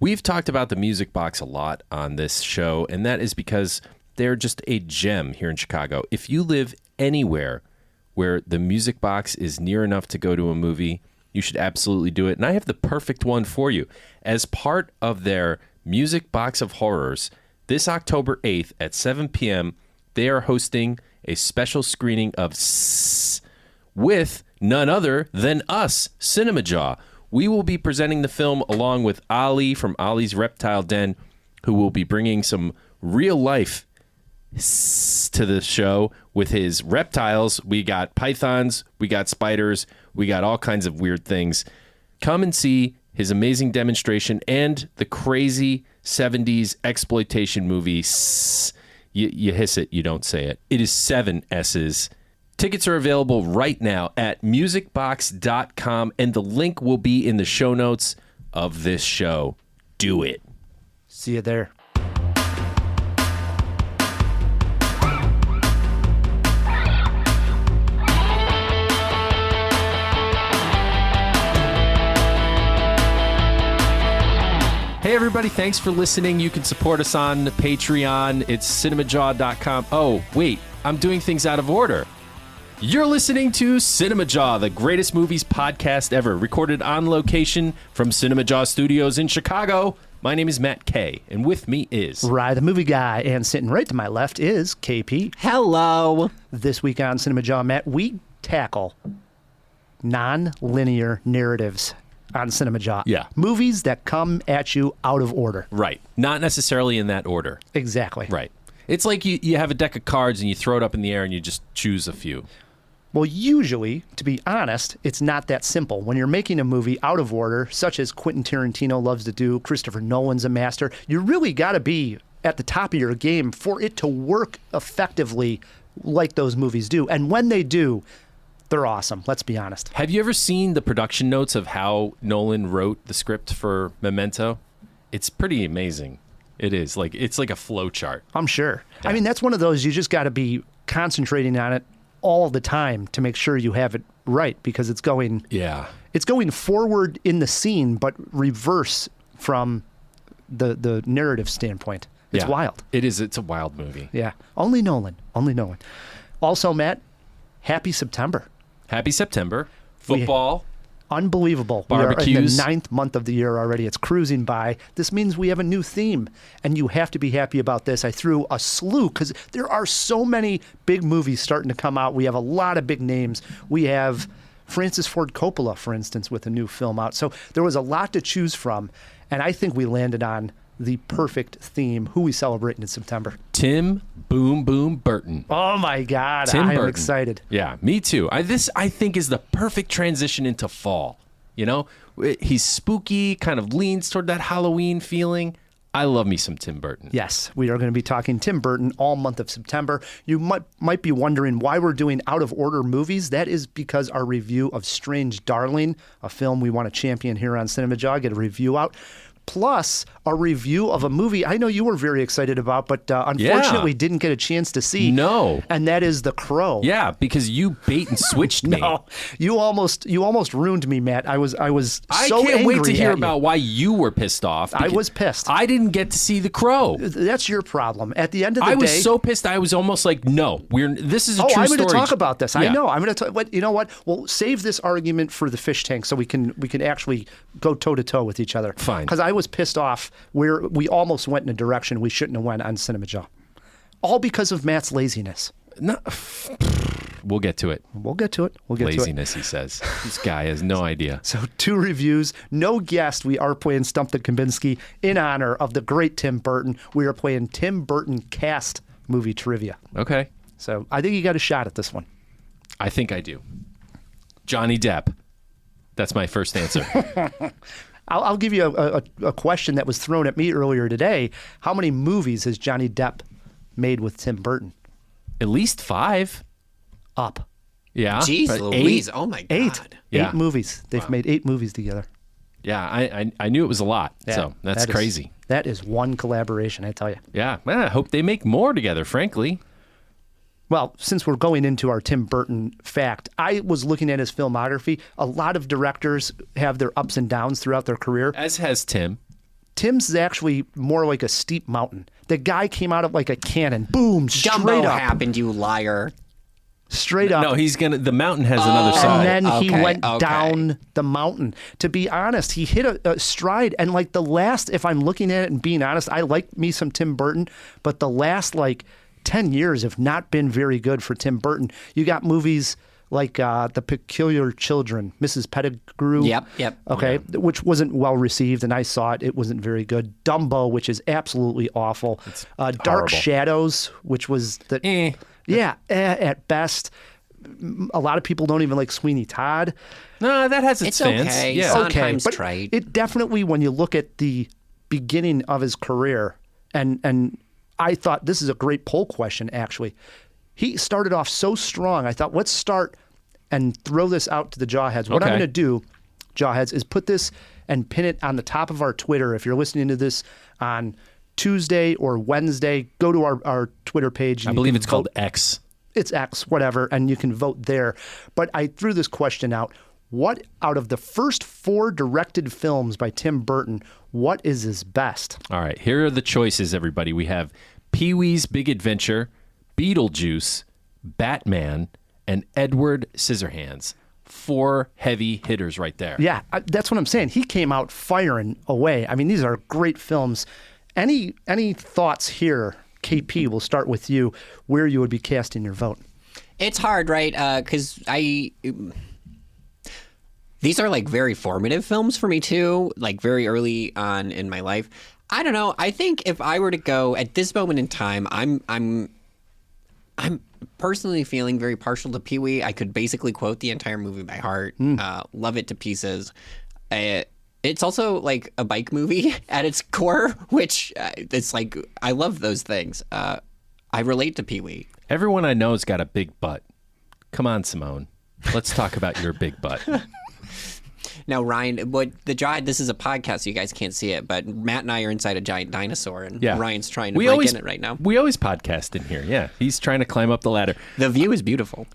We've talked about the Music Box a lot on this show, and that is because they're just a gem here in Chicago. If you live anywhere where the Music Box is near enough to go to a movie, you should absolutely do it. And I have the perfect one for you. As part of their Music Box of Horrors, this October 8th at 7 p.m., they are hosting a special screening of with none other than us, CinemaJaw. We will be presenting the film along with Ali from Ali's Reptile Den, who will be bringing some real life to the show with his reptiles. We got pythons, we got spiders, we got all kinds of weird things. Come and see his amazing demonstration and the crazy 70s exploitation movie. You hiss it, you don't say it. It is 7 S's. Tickets are available right now at musicbox.com, and the link will be in the show notes of this show. Do it. See you there. Hey, everybody, thanks for listening. You can support us on Patreon. It's cinemajaw.com. Oh, wait, I'm doing things out of order. You're listening to CinemaJaw, the greatest movies podcast ever, recorded on location from CinemaJaw Studios in Chicago. My name is Matt K, and with me is... Rye, the movie guy, and sitting right to my left is KP. Hello. This week on CinemaJaw, Matt, we tackle non-linear narratives on CinemaJaw. Yeah. Movies that come at you out of order. Right. Not necessarily in that order. Exactly. Right. It's like you have a deck of cards and you throw it up in the air and you just choose a few. Well, usually, to be honest, it's not that simple. When you're making a movie out of order, such as Quentin Tarantino loves to do, Christopher Nolan's a master, you really got to be at the top of your game for it to work effectively like those movies do. And when they do, they're awesome. Let's be honest. Have you ever seen the production notes of how Nolan wrote the script for Memento? It's pretty amazing. It is. It's like a flow chart. I'm sure. Yeah. I mean, that's one of those you just got to be concentrating on it all the time to make sure you have it right, because it's going forward in the scene, but reverse from the narrative standpoint. It's wild. It is. It's a wild movie. Yeah. Only Nolan. Also, Matt, happy September. Happy September. Football. Unbelievable. Barbecues. We are in the 9th month of the year already. It's cruising by. This means we have a new theme, and you have to be happy about this. I threw a slew because there are so many big movies starting to come out. We have a lot of big names. We have Francis Ford Coppola, for instance, with a new film out. So there was a lot to choose from, and I think we landed on the perfect theme. Who we celebrating in September? Tim Boom Boom Burton. Oh my God, Tim I am Burton. excited. Yeah, me too. This, I think, is the perfect transition into fall. You know, he's spooky, kind of leans toward that Halloween feeling. I love me some Tim Burton. Yes, we are going to be talking Tim Burton all month of September. You might be wondering why we're doing out-of-order movies. That is because our review of Strange Darling, a film we want to champion here on CinemaJaw, get a review out. Plus, a review of a movie I know you were very excited about, but unfortunately didn't get a chance to see. No. And that is The Crow. Yeah, because you bait and switched me. No, you almost ruined me, Matt. I was so angry. I can't wait to hear about why you were pissed off. I was pissed. I didn't get to see The Crow. That's your problem. At the end of the day, I was so pissed. I was almost like, no, this is a true story. I'm going to talk about this. Yeah. I know. I'm going to talk. But you know what? We'll save this argument for the fish tank so we can actually go toe to toe with each other. Fine. Because I was pissed off where we almost went in a direction we shouldn't have went on CinemaJaw. All because of Matt's laziness. No, we'll get to it. We'll get to it. Laziness, he says. This guy has no idea. So 2 reviews, no guest. We are playing Stump the Kubinski in honor of the great Tim Burton. We are playing Tim Burton cast movie trivia. Okay. So I think you got a shot at this one. I think I do. Johnny Depp. That's my first answer. I'll give you a question that was thrown at me earlier today. How many movies has Johnny Depp made with Tim Burton? At least 5. Up. Yeah. Jeez Louise. 8. Oh, my God. 8. Yeah. 8 movies. They've made 8 movies together. Yeah, I knew it was a lot. Yeah, so that's crazy. That is one collaboration, I tell you. Yeah. Man, I hope they make more together, frankly. Well, since we're going into our Tim Burton fact, I was looking at his filmography. A lot of directors have their ups and downs throughout their career. As has Tim. Tim's is actually more like a steep mountain. The guy came out of like a cannon. Boom, straight Dumbo up. happened, you liar. Straight up. No, the mountain has another side. And then he Okay, went okay. down the mountain. To be honest, he hit a stride. And like the last, if I'm looking at it and being honest, I like me some Tim Burton, but the last like 10 years have not been very good for Tim Burton. You got movies like The Peculiar Children, Mrs. Pettigrew. Yep. Okay, which wasn't well received, and I saw it. It wasn't very good. Dumbo, which is absolutely awful. Dark horrible. Shadows, which was at best. A lot of people don't even like Sweeney Todd. No, that has its It's fans. okay. Yeah. Sometimes but trite. it definitely, when you look at the beginning of his career, and I thought this is a great poll question, actually. He started off so strong. I thought, let's start and throw this out to the Jawheads. What I'm Okay. going to do, Jawheads, is put this and pin it on the top of our Twitter. If you're listening to this on Tuesday or Wednesday, go to our Twitter page. I believe it's called X. It's X, whatever, and you can vote there. But I threw this question out. What, out of the first 4 directed films by Tim Burton, what is his best? All right, here are the choices, everybody. We have Pee-wee's Big Adventure, Beetlejuice, Batman, and Edward Scissorhands. 4 heavy hitters right there. Yeah, that's what I'm saying. He came out firing away. I mean, these are great films. Any thoughts here? KP, we'll start with you, where you would be casting your vote. It's hard, right? Because these are like very formative films for me too, like very early on in my life. I don't know. I think if I were to go at this moment in time, I'm personally feeling very partial to Pee-wee. I could basically quote the entire movie by heart. Love it to pieces. It's also like a bike movie at its core, which it's like, I love those things. I relate to Pee-wee. Everyone I know's got a big butt. Come on, Simone. Let's talk about your big butt. Now, Ryan, this is a podcast, so you guys can't see it, but Matt and I are inside a giant dinosaur, and Yeah. Ryan's trying to break in it right now. We always podcast in here. Yeah, he's trying to climb up the ladder. The view is beautiful.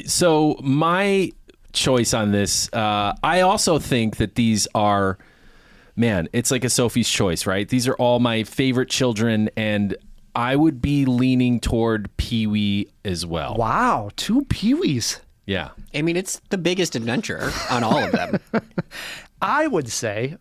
So my choice on this, I also think that these are, man, it's like a Sophie's choice, right? These are all my favorite children, and I would be leaning toward Pee-wee as well. Wow, 2 Pee-wees. Yeah. I mean, it's the biggest adventure on all of them. I would say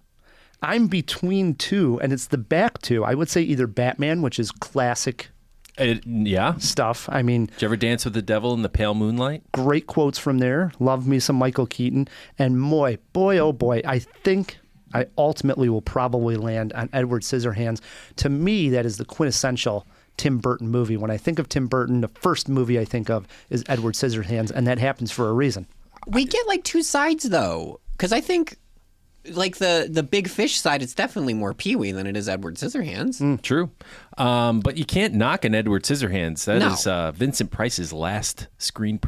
I'm between 2, and it's the back 2. I would say either Batman, which is classic Yeah. stuff. I mean, Did you ever dance with the devil in the pale moonlight? great quotes from there. Love me some Michael Keaton. And boy, oh boy, I think I ultimately will probably land on Edward Scissorhands. To me, that is the quintessential Tim Burton movie. When I think of Tim Burton, the first movie I think of is Edward Scissorhands, and that happens for a reason. We get like 2 sides, though, because I think like the big fish side, it's definitely more Pee-wee than it is Edward Scissorhands. True. But you can't knock an Edward Scissorhands. That No. is Vincent Price's last screen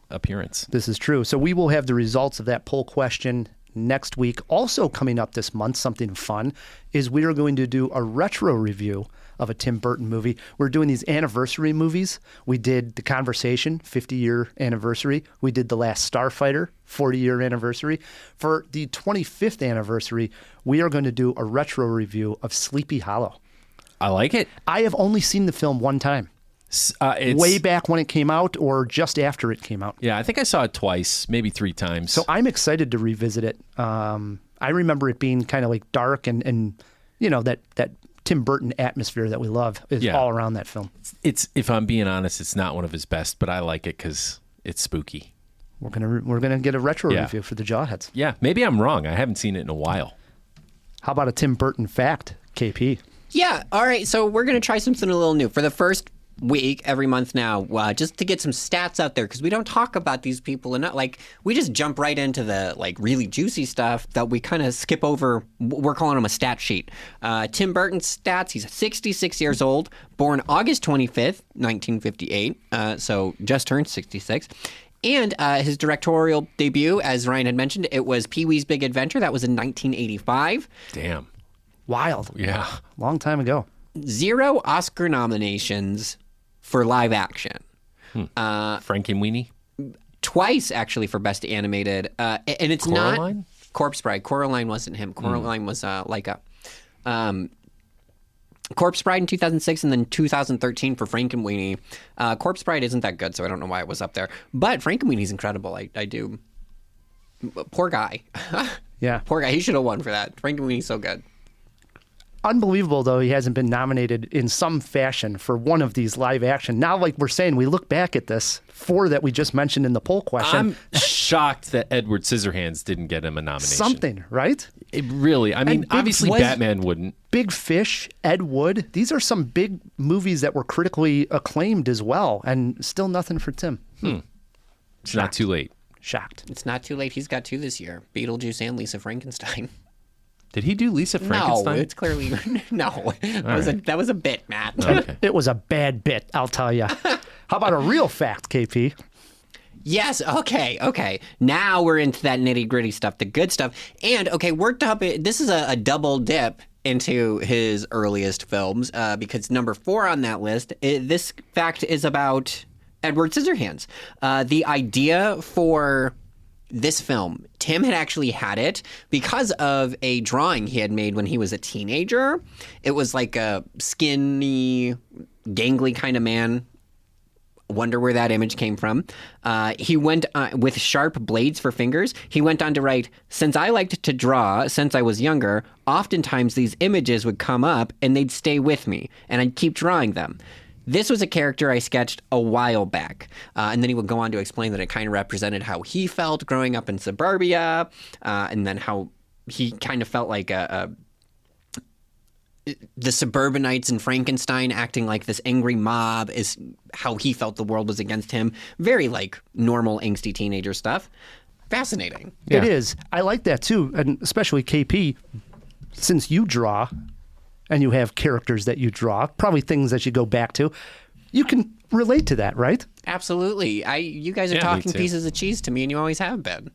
appearance. This is true. So we will have the results of that poll question next week. Also coming up this month, something fun, is we are going to do a retro review of a Tim Burton movie. We're doing these anniversary movies. We did The Conversation, 50-year anniversary. We did The Last Starfighter, 40-year anniversary. For the 25th anniversary, we are going to do a retro review of Sleepy Hollow. I like it. I have only seen the film one time, It's, way back when it came out or just after it came out. Yeah, I think I saw it twice, maybe 3 times. So I'm excited to revisit it. I remember it being kind of like dark and you know, that Tim Burton atmosphere that we love is all around that film. It's, if I'm being honest, it's not one of his best, but I like it because it's spooky. We're gonna get a retro review for the Jawheads. Yeah, maybe I'm wrong. I haven't seen it in a while. How about a Tim Burton fact, KP? Yeah. All right. So we're going to try something a little new for the first week every month now, just to get some stats out there, because we don't talk about these people enough. Like, we just jump right into the like really juicy stuff that we kind of skip over. We're calling them a stat sheet. Tim Burton's stats: he's 66 years old, born August 25th, 1958, so just turned 66. And his directorial debut, as Ryan had mentioned, it was Pee-wee's Big Adventure. That was in 1985. Damn. Wild. Yeah. Long time ago. 0 Oscar nominations for live action. Frankenweenie? Twice, actually, for Best Animated. And it's Coraline? Corpse Bride. Coraline wasn't him. Coraline was Leica. Corpse Bride in 2006 and then 2013 for Frankenweenie. Corpse Bride isn't that good, so I don't know why it was up there. But Frankenweenie's incredible. I do. Poor guy. Yeah. Poor guy. He should have won for that. Frankenweenie's so good. Unbelievable, though, he hasn't been nominated in some fashion for one of these live action. Now, like we're saying, we look back at this 4 that we just mentioned in the poll question. I'm shocked that Edward Scissorhands didn't get him a nomination. Something, right? It really, I mean, obviously Batman wouldn't. Big Fish, Ed Wood. These are some big movies that were critically acclaimed as well, and still nothing for Tim. It's not too late. Shocked. It's not too late. He's got 2 this year. Beetlejuice and Lisa Frankenstein. Did he do Lisa Frankenstein? No, it's clearly no. That was a bit, Matt. Okay. It was a bad bit, I'll tell you. How about a real fact, KP? Yes. Okay. Now we're into that nitty gritty stuff, the good stuff. And okay, worked up. This is a double dip into his earliest films because number 4 on that list. This fact is about Edward Scissorhands. The idea for this film, Tim had actually had it because of a drawing he had made when he was a teenager. It was like a skinny, gangly kind of man. Wonder where that image came from. He went with sharp blades for fingers. He went on to write, "Since I liked to draw since I was younger, oftentimes these images would come up and they'd stay with me, and I'd keep drawing them. This was a character I sketched a while back." And then he would go on to explain that it kind of represented how he felt growing up in suburbia, and then how he kind of felt like the suburbanites in Frankenstein acting like this angry mob is how he felt the world was against him. Very like normal angsty teenager stuff. Fascinating. Yeah. It is. I like that too, and especially KP, since you draw and you have characters that you draw, probably things that you go back to, you can relate to that, right? Absolutely. You guys are Yeah, me talking too. pieces of cheese to me, and you always have been.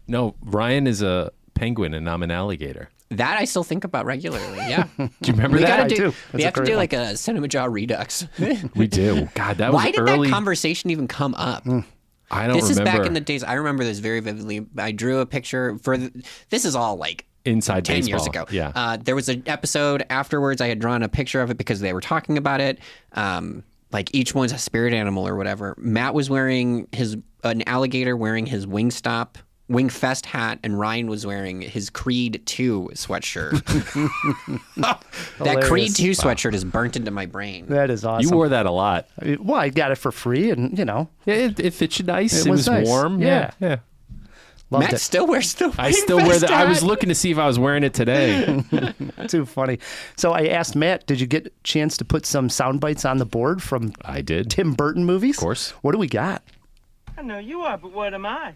No, Ryan is a penguin and I'm an alligator. That I still think about regularly. Yeah. Do you remember We that? gotta do. too. We That's a have to great do one. like a CinemaJaw redux. We do. God, that Why was did early. that conversation even come up? I don't This is remember. back in the days. I remember this very vividly. I drew a picture for. This is all like Inside 10 years baseball. ago. Yeah. There was an episode afterwards. I had drawn a picture of it because they were talking about it. Like each one's a spirit animal or whatever. Matt was wearing an alligator wearing his Wingfest hat, and Ryan was wearing his Creed 2 sweatshirt. That Creed 2 sweatshirt is burnt into my brain. That is awesome. You wore that a lot. Well, I got it for free, and Yeah, it fits you nice. It was was nice. warm. Yeah. Yeah. loved Matt it. still wears the I still wear Wingfest that. I was hat. looking to see if I was wearing it today. Too funny. So I asked Matt, did you get a chance to put some sound bites on the board from I did. Tim Burton movies? Of course. What do we got? I know you are, but what am I?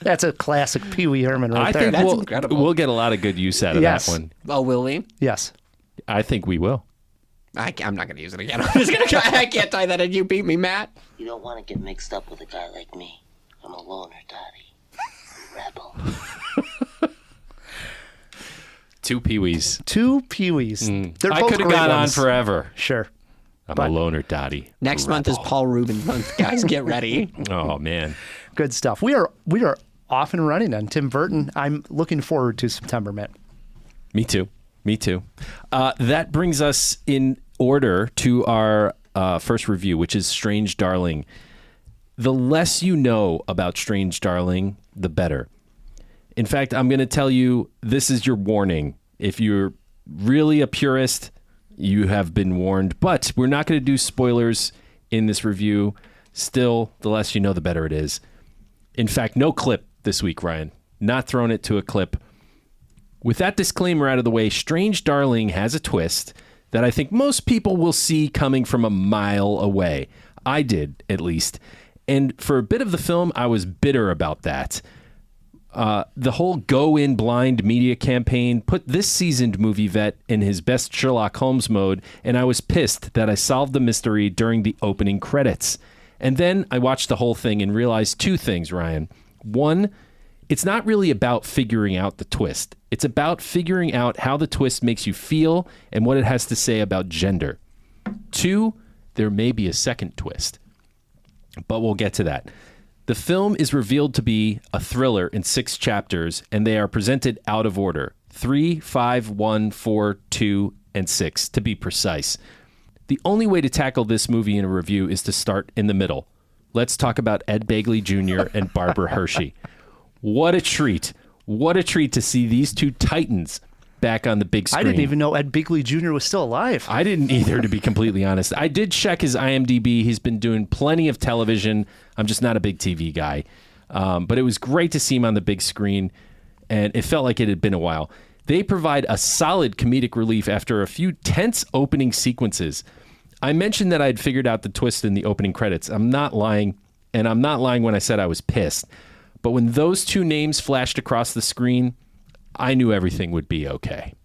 That's a classic Pee Wee Herman right I there. think That's we'll, incredible. we'll get a lot of good use out of Yes. that one. Oh, will we? Yes. I think we will. I'm not going to use it again. I'm just going to. I can't tie that in. You beat me, Matt. You don't want to get mixed up with a guy like me. I'm a loner, Daddy. Rebel. Two Pee-wees. Two Pee Wees. They're I both could have great gone on ones. forever. Sure. I'm But- a loner, Dottie. Next month is Paul Rubens month. Guys, get ready. Oh, man. Good stuff. We are off and running on Tim Burton. I'm looking forward to September, Matt. Me too. That brings us in order to our first review, which is Strange Darling. The less you know about Strange Darling, the better. In fact, I'm going to tell you, this is your warning. If you're really a purist, you have been warned. But we're not going to do spoilers in this review. Still, the less you know, the better it is. In fact, no clip this week, Ryan. Not throwing it to a clip. With that disclaimer out of the way, Strange Darling has a twist that I think most people will see coming from a mile away. I did, at least. And for a bit of the film, I was bitter about that. The whole go in blind media campaign put this seasoned movie vet in his best Sherlock Holmes mode, and I was pissed that I solved the mystery during the opening credits. And then I watched the whole thing and realized two things, Ryan. One, it's not really about figuring out the twist. It's about figuring out how the twist makes you feel and what it has to say about gender. Two, there may be a second twist, but we'll get to that. The film is revealed to be a thriller in 6 chapters, and they are presented out of order. 3, 5, 1, 4, 2, and 6, to be precise. The only way to tackle this movie in a review is to start in the middle. Let's talk about Ed Begley Jr. and Barbara Hershey. What a treat. What a treat to see these two titans back on the big screen. I didn't even know Ed Begley Jr. was still alive. I didn't either, to be completely honest. I did check his IMDb. He's been doing plenty of television. I'm just not a big TV guy. But it was great to see him on the big screen, and it felt like it had been a while. They provide a solid comedic relief after a few tense opening sequences. I mentioned that I had figured out the twist in the opening credits. I'm not lying, and I'm not lying when I said I was pissed. But when those two names flashed across the screen, I knew everything would be okay.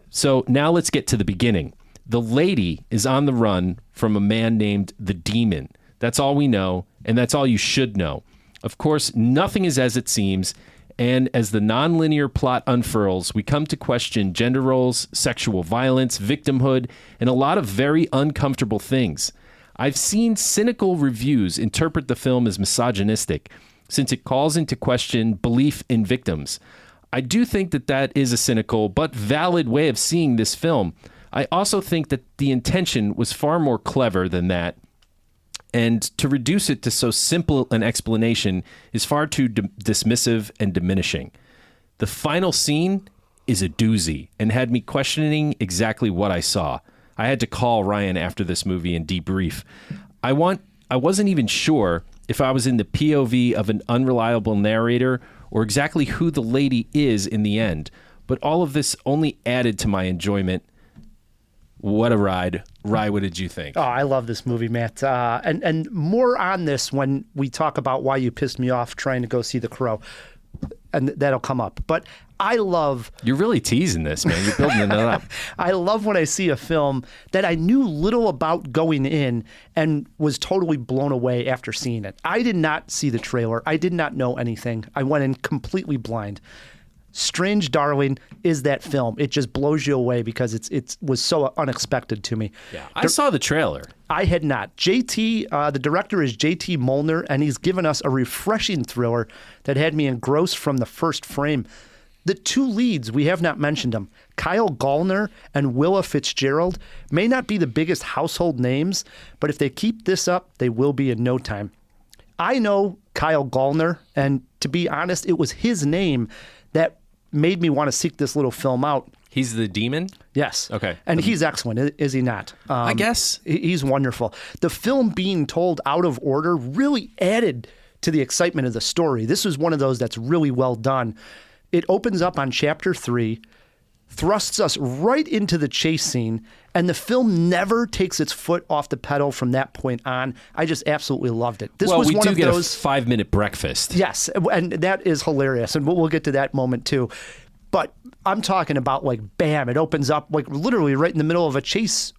So now let's get to the beginning. The lady is on the run from a man named the Demon. That's all we know, and that's all you should know. Of course, nothing is as it seems, and as the nonlinear plot unfurls, we come to question gender roles, sexual violence, victimhood, and a lot of very uncomfortable things. I've seen cynical reviews interpret the film as misogynistic, since it calls into question belief in victims. I do think that that is a cynical but valid way of seeing this film. I also think that the intention was far more clever than that, and to reduce it to so simple an explanation is far too dismissive and diminishing. The final scene is a doozy and had me questioning exactly what I saw. I had to call Ryan after this movie and debrief. I wasn't even sure if I was in the POV of an unreliable narrator or exactly who the lady is in the end. But all of this only added to my enjoyment. What a ride. Rye, what did you think? Oh, I love this movie, Matt. And more on this when we talk about why you pissed me off trying to go see The Crow. And that'll come up. But I love... You're really teasing this, man. You're building it up. I love when I see a film that I knew little about going in and was totally blown away after seeing it. I did not see the trailer. I did not know anything. I went in completely blind. Strange Darling is that film. It just blows you away because it was so unexpected to me. Yeah, I saw the trailer. I had not. The director is J.T. Molnar, and he's given us a refreshing thriller that had me engrossed from the first frame. The two leads, we have not mentioned them. Kyle Gallner and Willa Fitzgerald may not be the biggest household names, but if they keep this up, they will be in no time. I know Kyle Gallner, and to be honest, it was his name that made me want to seek this little film out. He's the demon? Yes. Okay. And he's excellent, is he not? I guess. He's wonderful. The film being told out of order really added to the excitement of the story. This was one of those that's really well done. It opens up on chapter 3, thrusts us right into the chase scene, and the film never takes its foot off the pedal from that point on. I just absolutely loved it. This was we one do of get those... a 5-minute breakfast. Yes, and that is hilarious, and we'll get to that moment too. But I'm talking about like, bam, it opens up like literally right in the middle of a chase.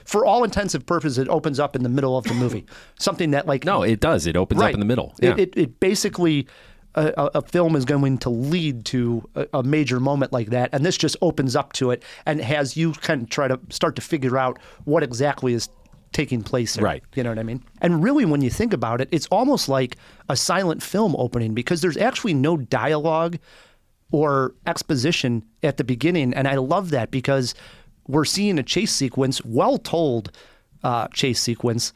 For all intensive purposes, it opens up in the middle of the movie. Something that like... No, it does. It opens up in the middle. Yeah. It basically... A film is going to lead to a major moment like that, and this just opens up to it and has you kind of try to start to figure out what exactly is taking place there. Right. You know what I mean? And really, when you think about it, it's almost like a silent film opening because there's actually no dialogue or exposition at the beginning, and I love that because we're seeing a chase sequence, well-told chase sequence,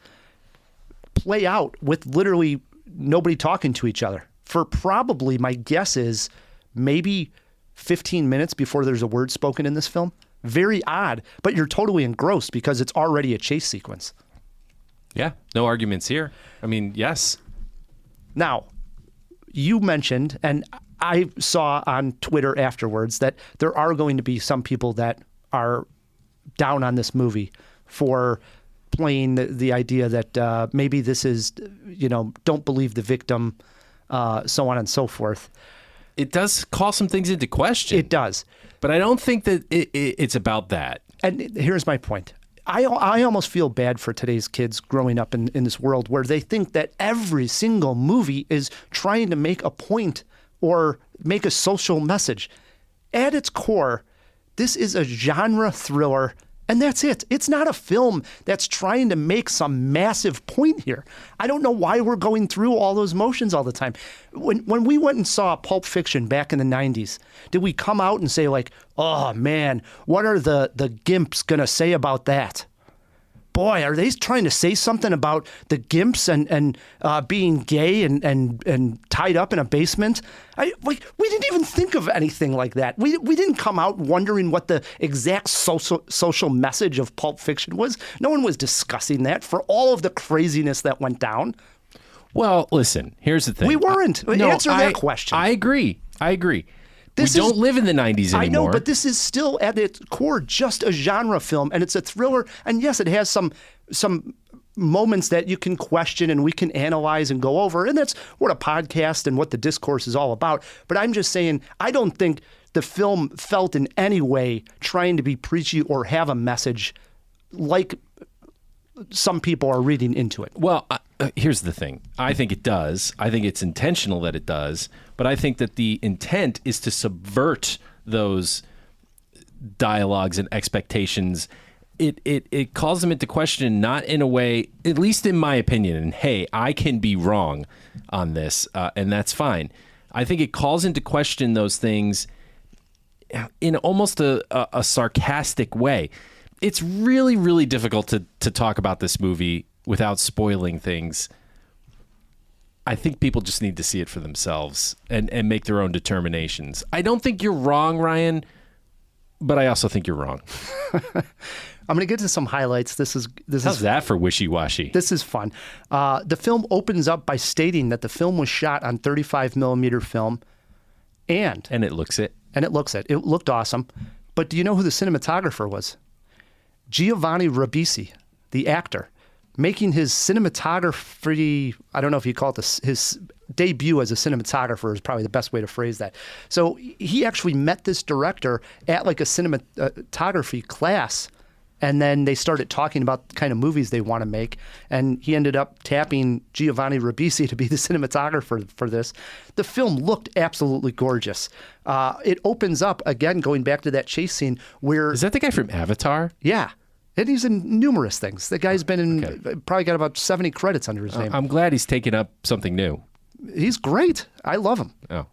play out with literally nobody talking to each other. For probably, my guess is maybe 15 minutes before there's a word spoken in this film. Very odd, but you're totally engrossed because it's already a chase sequence. Yeah, no arguments here. I mean, yes. Now, you mentioned, and I saw on Twitter afterwards, that there are going to be some people that are down on this movie for playing the idea that maybe this is, don't believe the victim, so on and so forth. It does call some things into question. It does. But I don't think that it's about that. And here's my point. I almost feel bad for today's kids growing up in this world where they think that every single movie is trying to make a point or make a social message. At its core, this is a genre thriller And that's it. It's not a film that's trying to make some massive point here. I don't know why we're going through all those motions all the time. When we went and saw Pulp Fiction back in the 90s, did we come out and say like, oh man, what are the gimps going to say about that? Boy, are they trying to say something about the gimps and being gay and tied up in a basement? We didn't even think of anything like that. We didn't come out wondering what the exact social message of Pulp Fiction was. No one was discussing that for all of the craziness that went down. Well, listen, here's the thing. We weren't. Answer that question. I agree. We don't live in the 90s anymore. I know, but this is still at its core just a genre film, and it's a thriller. And yes, it has some moments that you can question and we can analyze and go over. And that's what a podcast and what the discourse is all about. But I'm just saying, I don't think the film felt in any way trying to be preachy or have a message like some people are reading into it. Well, here's the thing. I think it does. I think it's intentional that it does. But I think that the intent is to subvert those dialogues and expectations. It calls them into question, not in a way, at least in my opinion, and hey, I can be wrong on this, and that's fine. I think it calls into question those things in almost a sarcastic way. It's really, really difficult to talk about this movie without spoiling things. I think people just need to see it for themselves and make their own determinations. I don't think you're wrong, Ryan, but I also think you're wrong. I'm going to get to some highlights. How's that for wishy-washy? This is fun. The film opens up by stating that the film was shot on 35 millimeter film, and it looks it. And it looks it. It looked awesome. But do you know who the cinematographer was? Giovanni Ribisi, the actor, making his cinematography, I don't know if you call it his debut as a cinematographer is probably the best way to phrase that. So he actually met this director at like a cinematography class, and then they started talking about the kind of movies they want to make, and he ended up tapping Giovanni Ribisi to be the cinematographer for this. The film looked absolutely gorgeous. It opens up, again, going back to that chase scene where... Is that the guy from Avatar? Yeah. And he's in numerous things. The guy's been in, probably got about 70 credits under his name. I'm glad he's taken up something new. He's great. I love him. Oh.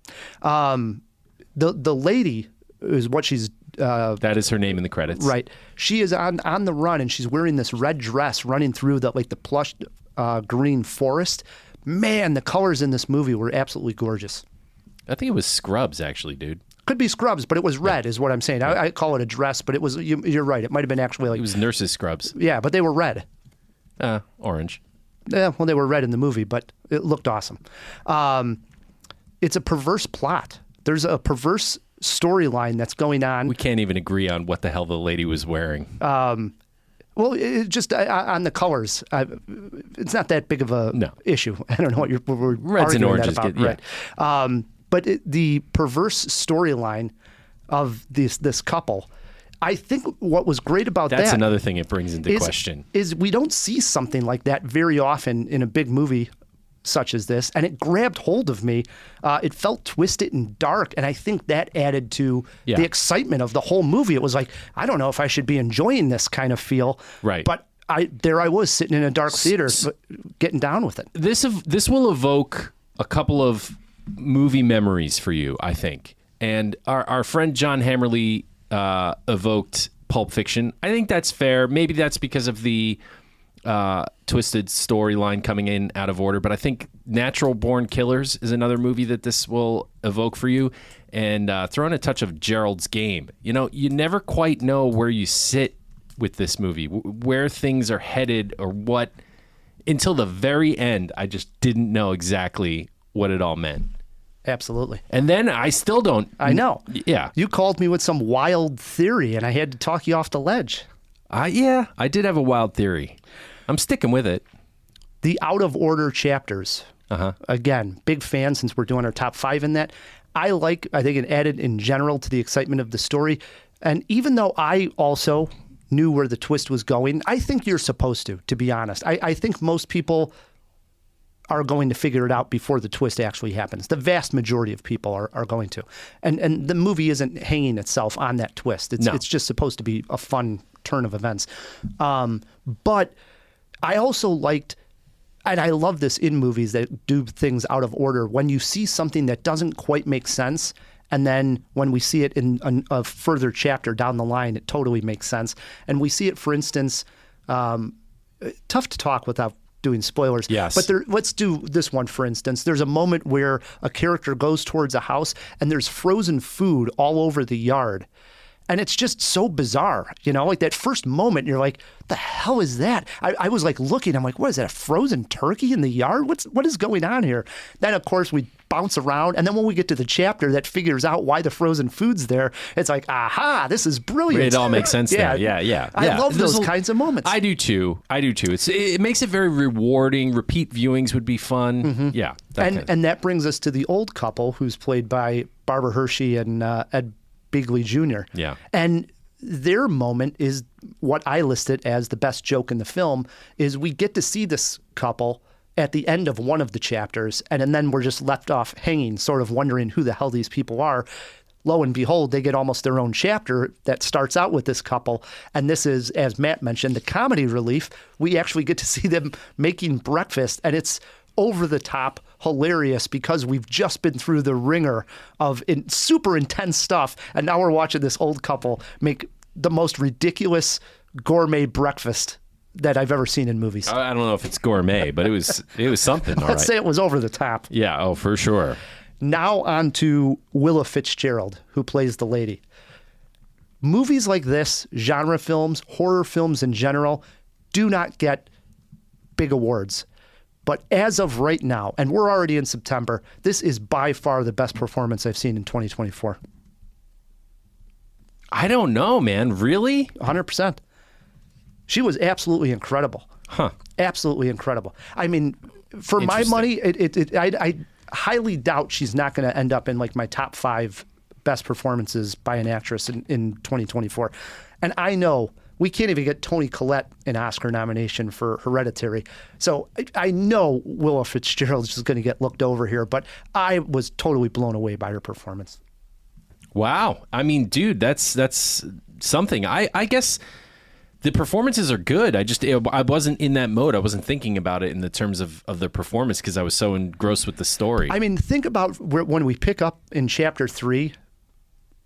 The lady is what she's... that is her name in the credits. Right. She is on the run, and she's wearing this red dress running through the plush green forest. Man, the colors in this movie were absolutely gorgeous. I think it was Scrubs, actually, dude. Could be Scrubs, but it was red, is what I'm saying. I call it a dress, but it was. You're right. It might have been actually like... It was Nurse's Scrubs. Yeah, but they were red. Orange. Yeah, well, they were red in the movie, but it looked awesome. It's a perverse plot. There's a perverse storyline that's going on. We can't even agree on what the hell the lady was wearing. Well, it just on the colors, it's not that big of a issue. I don't know what we're Reds and oranges about. Right. But the perverse storyline of this couple, I think what was great about that's another thing it brings into question. Is we don't see something like that very often in a big movie such as this, and it grabbed hold of me. It felt twisted and dark, and I think that added to the excitement of the whole movie. It was like, I don't know if I should be enjoying this kind of feel. Right. But I was sitting in a dark theater getting down with it. This will evoke a couple of movie memories for you, I think. And our friend John Hammerly evoked Pulp Fiction. I think that's fair. Maybe that's because of the twisted storyline coming in out of order, but I think Natural Born Killers is another movie that this will evoke for you. And throw in a touch of Gerald's Game. You know, you never quite know where you sit with this movie, where things are headed or what. Until the very end, I just didn't know exactly what it all meant. Absolutely. And then I still don't. I know. Yeah. You called me with some wild theory, and I had to talk you off the ledge. Yeah, I did have a wild theory. I'm sticking with it. The out of order chapters. Again, big fan since we're doing our top 5 in that. I think it added in general to the excitement of the story. And even though I also knew where the twist was going, I think you're supposed to be honest. I think most people are going to figure it out before the twist actually happens. The vast majority of people are going to. And the movie isn't hanging itself on that twist. It's just supposed to be a fun turn of events. But I also liked, and I love this in movies that do things out of order, when you see something that doesn't quite make sense, and then when we see it in a further chapter down the line, it totally makes sense. And we see it, for instance, tough to talk without doing spoilers. Yes. But let's do this one, for instance. There's a moment where a character goes towards a house and there's frozen food all over the yard. And it's just so bizarre, like that first moment, you're like, the hell is that? I was like looking, I'm like, what is that, a frozen turkey in the yard? What is going on here? Then, of course, we bounce around. And then when we get to the chapter that figures out why the frozen food's there, it's like, aha, this is brilliant. It all makes sense now. Yeah. I love those kinds of moments. I do too. It makes it very rewarding. Repeat viewings would be fun. Mm-hmm. Yeah. And that brings us to the old couple who's played by Barbara Hershey and Ed Begley Jr. Yeah. And their moment is what I listed as the best joke in the film, is we get to see this couple at the end of one of the chapters, and then we're just left off hanging, sort of wondering who the hell these people are. Lo and behold, they get almost their own chapter that starts out with this couple. And this is, as Matt mentioned, the comedy relief. We actually get to see them making breakfast, and it's over the top hilarious because we've just been through the ringer of super intense stuff, and now we're watching this old couple make the most ridiculous gourmet breakfast that I've ever seen in movies. I don't know if it's gourmet, but it was something. Let's say it was over the top. Yeah, oh, for sure. Now on to Willa Fitzgerald, who plays the lady. Movies like this, genre films, horror films in general, do not get big awards. But as of right now, and we're already in September, this is by far the best performance I've seen in 2024. I don't know, man. Really? 100%. She was absolutely incredible. Huh. Absolutely incredible. I mean, for my money, I highly doubt she's not going to end up in like my top 5 best performances by an actress in 2024. And I know we can't even get Toni Collette an Oscar nomination for Hereditary. So I know Willa Fitzgerald is going to get looked over here, but I was totally blown away by her performance. Wow. I mean, dude, that's something. I guess the performances are good. I wasn't in that mode. I wasn't thinking about it in the terms of the performance because I was so engrossed with the story. I mean, think about when we pick up in chapter 3,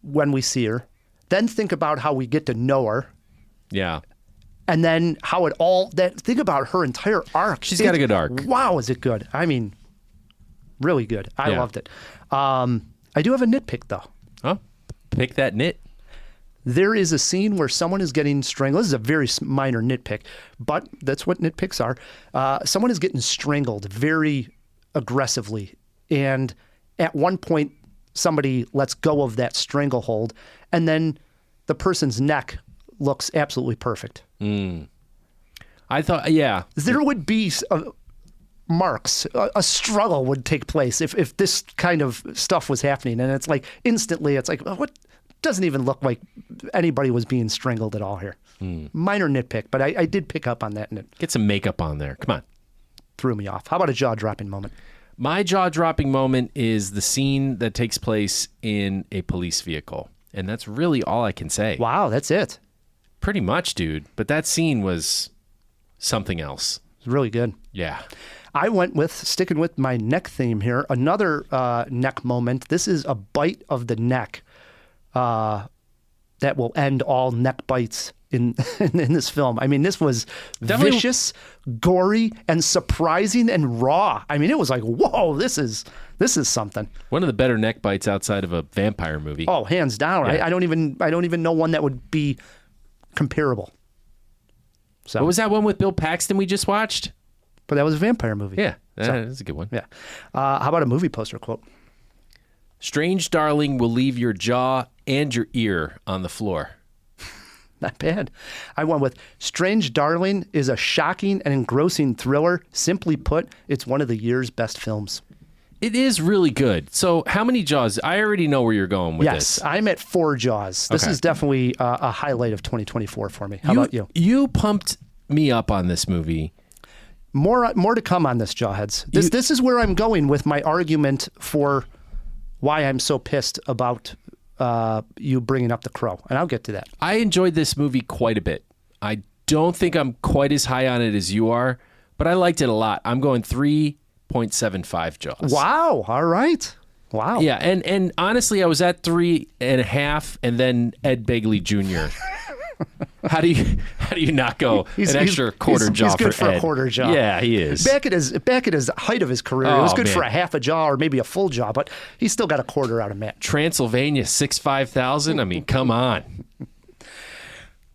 when we see her, then think about how we get to know her. Yeah. And then how think about her entire arc. She's got a good arc. Wow, is it good? I mean, really good. I loved it. I do have a nitpick, though. Oh, pick that nit. There is a scene where someone is getting strangled. This is a very minor nitpick, but that's what nitpicks are. Someone is getting strangled very aggressively. And at one point, somebody lets go of that stranglehold, and then the person's neck looks absolutely perfect. I thought, yeah. There would be marks. A struggle would take place if this kind of stuff was happening. And it's like, instantly, it's like, what? Doesn't even look like anybody was being strangled at all here. Minor nitpick, but I did pick up on that, and it Get some makeup on there. Come on. threw me off. How about a jaw-dropping moment? My jaw-dropping moment is the scene that takes place in a police vehicle. And that's really all I can say. Wow, that's it. Pretty much, dude. But that scene was something else. It's really good. Yeah. I went with, sticking with my neck theme here, another neck moment. This is a bite of the neck that will end all neck bites in this film. I mean, this was Definitely vicious, gory, and surprising and raw. I mean, it was like, whoa, this is something. One of the better neck bites outside of a vampire movie. Oh, hands down. Yeah. I don't even know one that would be comparable. So, What was that one with Bill Paxton we just watched? but that was a vampire movie. Yeah, that's a good one. Yeah. How about a movie poster quote? Strange darling will leave your jaw and your ear on the floor. Not bad. I went with Strange Darling is a shocking and engrossing thriller. Simply put, it's one of the year's best films. It is really good. So how many jaws? I already know where you're going with this. Yes, I'm at 4 Jaws. This Okay. is definitely a highlight of 2024 for me. How about you? You pumped me up on this movie. More to come on this, Jawheads. This is where I'm going with my argument for why I'm so pissed about you bringing up The Crow, and I'll get to that. I enjoyed this movie quite a bit. I don't think I'm quite as high on it as you are, but I liked it a lot. I'm going 3.75 Jaws. Wow. All right. Wow. Yeah, and honestly, I was at 3.5, and then Ed Begley Jr. How do you not go an extra quarter jaw he's good for Ed? a quarter jaw. Yeah, he is. Back at his height of his career, it was good for a half a jaw or maybe a full jaw, but he still got a quarter out of Matt. Transylvania 65,000. I mean, come on.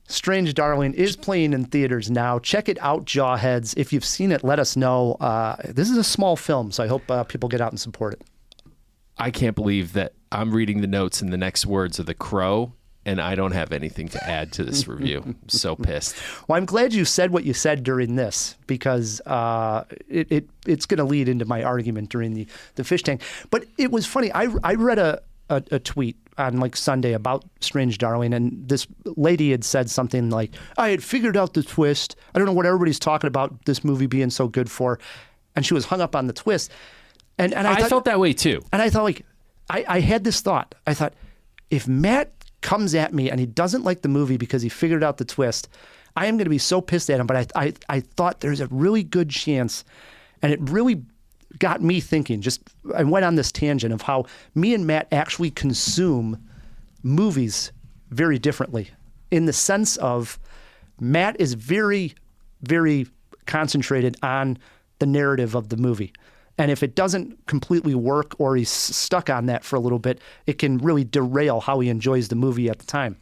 Strange Darling is playing in theaters now. Check it out, Jawheads. If you've seen it, let us know. This is a small film, so I hope people get out and support it. I can't believe that I'm reading the notes and the next words are The Crow, and I don't have anything to add to this review. I'm so pissed. Well, I'm glad you said what you said during this, because it's going to lead into my argument during the fish tank. But it was funny. I read a tweet on like Sunday about Strange Darling, and this lady had said something like, I had figured out the twist. I don't know what everybody's talking about this movie being so good for. And she was hung up on the twist. And I felt that way too. And I thought, like, I had this thought. I thought, if Matt comes at me and he doesn't like the movie because he figured out the twist, I am going to be so pissed at him. But I thought there's a really good chance, and it really got me thinking. I went on this tangent of how me and Matt actually consume movies very differently, in the sense of Matt is very, very concentrated on the narrative of the movie. And if it doesn't completely work, or he's stuck on that for a little bit, it can really derail how he enjoys the movie at the time.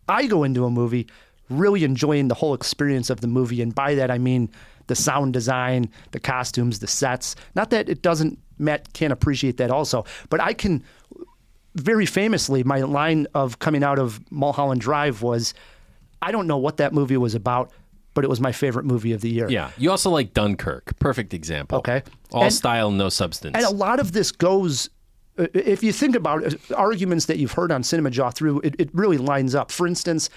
I go into a movie really enjoying the whole experience of the movie. And by that, I mean the sound design, the costumes, the sets. Not that Matt can't appreciate that also, but I can, very famously, my line of coming out of Mulholland Drive was, I don't know what that movie was about, but it was my favorite movie of the year. Yeah. You also like Dunkirk. Perfect example. Okay. All style, no substance. And a lot of this goes, if you think about it, arguments that you've heard on CinemaJaw through, it really lines up. For instance,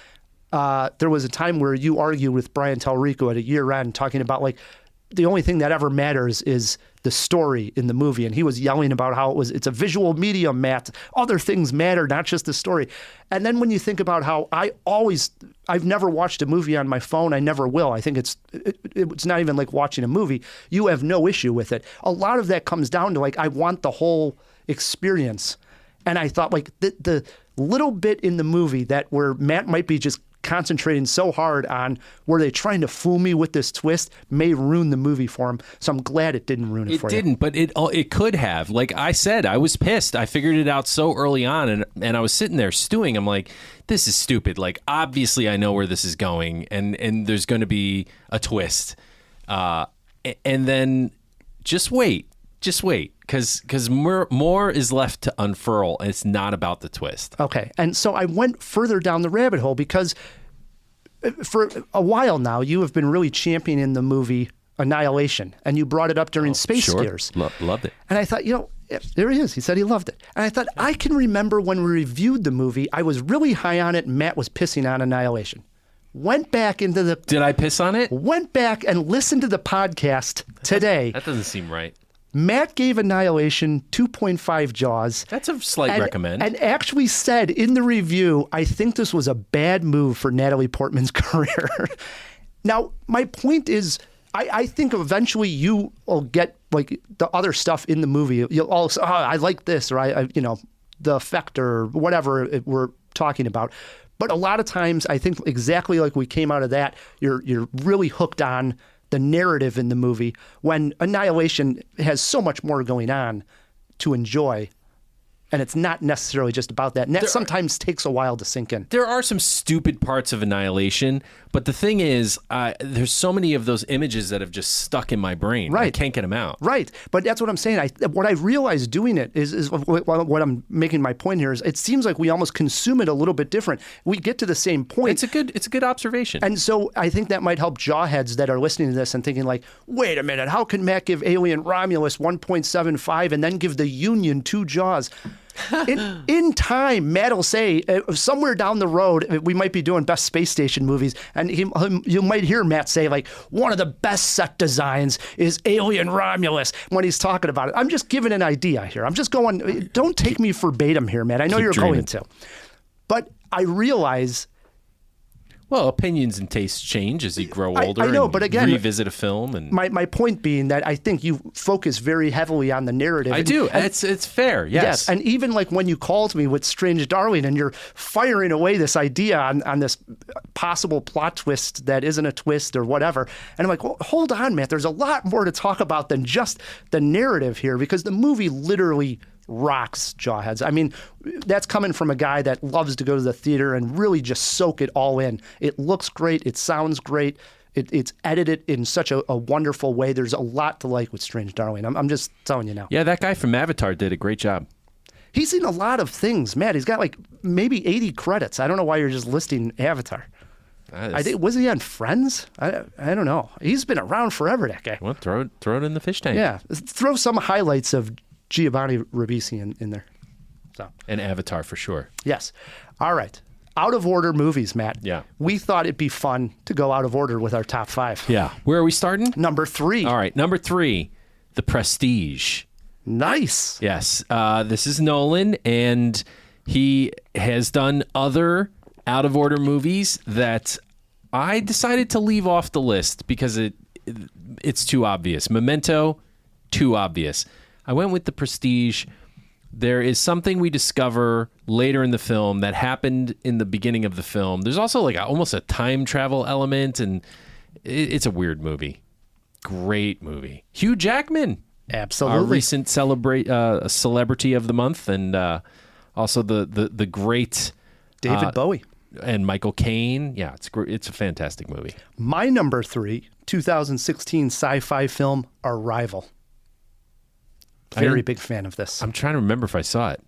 there was a time where you argued with Brian Talrico at a year-end talking about, like, the only thing that ever matters is the story in the movie. And he was yelling about how it's a visual medium, Matt. Other things matter, not just the story. And then when you think about how I've never watched a movie on my phone. I never will. I think it's not even like watching a movie. You have no issue with it. A lot of that comes down to, like, I want the whole experience. And I thought, like, the little bit in the movie where Matt might be just concentrating so hard on, were they trying to fool me with this twist, may ruin the movie for him. So I'm glad it didn't ruin it for you. It didn't, but it could have. Like I said, I was pissed. I figured it out so early on, and I was sitting there stewing. I'm like, this is stupid. Like, obviously I know where this is going, and there's going to be a twist. And then just wait, because more is left to unfurl, and it's not about the twist. Okay, and so I went further down the rabbit hole, because for a while now, you have been really championing the movie Annihilation, and you brought it up during Space Gears. Loved it. And I thought, there he is. He said he loved it. And I thought, I can remember when we reviewed the movie, I was really high on it, and Matt was pissing on Annihilation. Went back into the... Did I piss on it? Went back and listened to the podcast today. That doesn't seem right. Matt gave Annihilation 2.5 Jaws. That's a slight recommend. And actually said in the review, I think this was a bad move for Natalie Portman's career. Now, my point is, I think eventually you will get, like, the other stuff in the movie. You'll all say, I like this, or the effect, or whatever we're talking about. But a lot of times, I think exactly like we came out of that, you're really hooked on the narrative in the movie, when Annihilation has so much more going on to enjoy. And it's not necessarily just about that. And that sometimes takes a while to sink in. There are some stupid parts of Annihilation, but the thing is, there's so many of those images that have just stuck in my brain. Right. I can't get them out. Right. But that's what I'm saying. What I realized doing it is what I'm making my point here is, it seems like we almost consume it a little bit different. We get to the same point. It's a good observation. And so I think that might help jawheads that are listening to this and thinking, like, wait a minute, how can Matt give Alien Romulus 1.75 and then give The Union 2 Jaws? In time, Matt will say, somewhere down the road, we might be doing best space station movies, and you might hear Matt say, like, one of the best set designs is Alien Romulus, when he's talking about it. I'm just giving an idea here. I'm just going, don't take me verbatim here, Matt. I know you're going to. But I realize Well, opinions and tastes change as you grow older. I know, and but again, revisit a film. And my point being that I think you focus very heavily on the narrative. I do. It's fair. Yes. And even like when you called me with Strange Darling and you're firing away this idea on this possible plot twist that isn't a twist or whatever. And I'm like, well, hold on, Matt. There's a lot more to talk about than just the narrative here, because the movie literally rocks, Jawheads. I mean, that's coming from a guy that loves to go to the theater and really just soak it all in. It looks great. It sounds great. It's edited in such a wonderful way. There's a lot to like with Strange Darling. I'm just telling you now. Yeah, that guy from Avatar did a great job. He's in a lot of things, Matt. He's got like maybe 80 credits. I don't know why you're just listing Avatar. I think, was he on Friends? I don't know. He's been around forever, that guy. Well, throw it in the fish tank. Yeah, throw some highlights of Giovanni Ribisi in there. So. And Avatar for sure. Yes. All right. Out of order movies, Matt. Yeah. We thought it'd be fun to go out of order with our top 5. Yeah. Where are we starting? Number 3. All right. Number 3, The Prestige. Nice. Yes. This is Nolan, and he has done other out of order movies that I decided to leave off the list because it's too obvious. Memento, too obvious. I went with The Prestige. There is something we discover later in the film that happened in the beginning of the film. There's also like almost a time travel element, and it's a weird movie. Great movie. Hugh Jackman. Absolutely. Our recent celebrity of the month, and also the great David Bowie. And Michael Caine. Yeah, it's great. It's a fantastic movie. My number 3, 2016 sci-fi film, Arrival. Very big fan of this. I'm trying to remember if I saw it.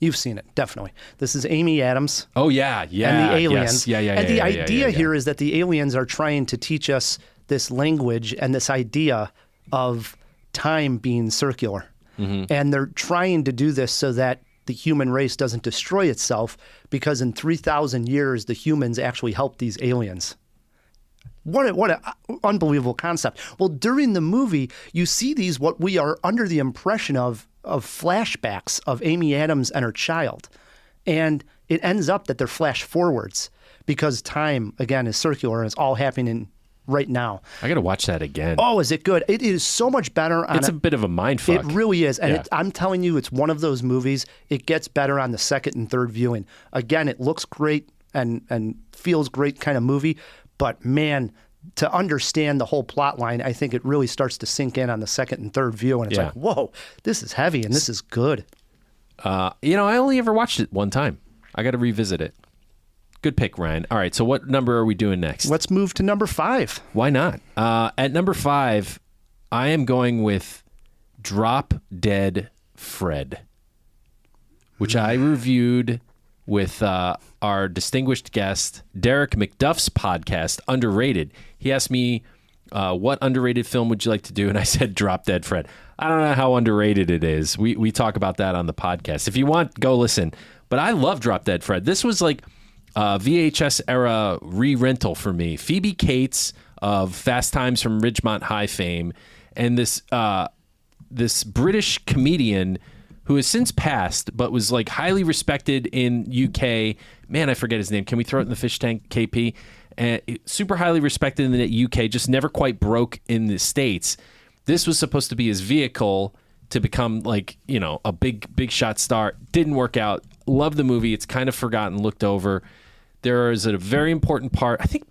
You've seen it, definitely. This is Amy Adams. Oh, yeah. And the aliens. Yes. Yeah. And the idea here is that the aliens are trying to teach us this language and this idea of time being circular. Mm-hmm. And they're trying to do this so that the human race doesn't destroy itself, because in 3,000 years, the humans actually helped these aliens. What an unbelievable concept. Well, during the movie, you see these, what we are under the impression of flashbacks of Amy Adams and her child. And it ends up that they're flash forwards because time, again, is circular and it's all happening right now. I got to watch that again. Oh, is it good? It is so much better. It's a bit of a mindfuck. It really is. And I'm telling you, it's one of those movies. It gets better on the second and third viewing. Again, it looks great and feels great kind of movie. But man, to understand the whole plot line, I think it really starts to sink in on the second and third view. And it's like, whoa, this is heavy and this is good. I only ever watched it one time. I got to revisit it. Good pick, Ryan. All right, so what number are we doing next? Let's move to number 5. Why not? At number 5, I am going with Drop Dead Fred, which I reviewed with our distinguished guest, Derek McDuff's podcast, Underrated. He asked me, what underrated film would you like to do? And I said, Drop Dead Fred. I don't know how underrated it is. We talk about that on the podcast. If you want, go listen. But I love Drop Dead Fred. This was like VHS era re-rental for me. Phoebe Cates of Fast Times from Ridgemont High fame, and this British comedian who has since passed, but was like highly respected in UK. Man, I forget his name. Can we throw it in the fish tank, KP? Super highly respected in the UK, just never quite broke in the States. This was supposed to be his vehicle to become like, a big shot star. Didn't work out. Love the movie. It's kind of forgotten, looked over. There is a very important part. I think,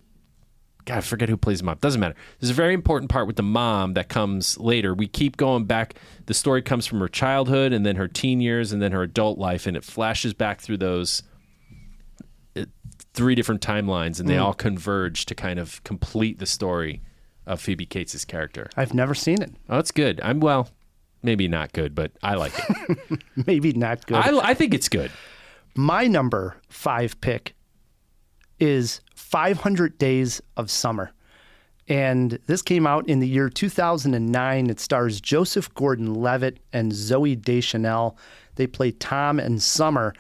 God, I forget who plays the mom. Doesn't matter. There's a very important part with the mom that comes later. We keep going back. The story comes from her childhood and then her teen years and then her adult life, and it flashes back through those 3 different timelines, and they all converge to kind of complete the story of Phoebe Cates' character. I've never seen it. Oh, it's good. Maybe not good, but I like it. Maybe not good. I think it's good. My number 5 pick is 500 Days of Summer. And this came out in the year 2009. It stars Joseph Gordon-Levitt and Zooey Deschanel. They play Tom and Summer.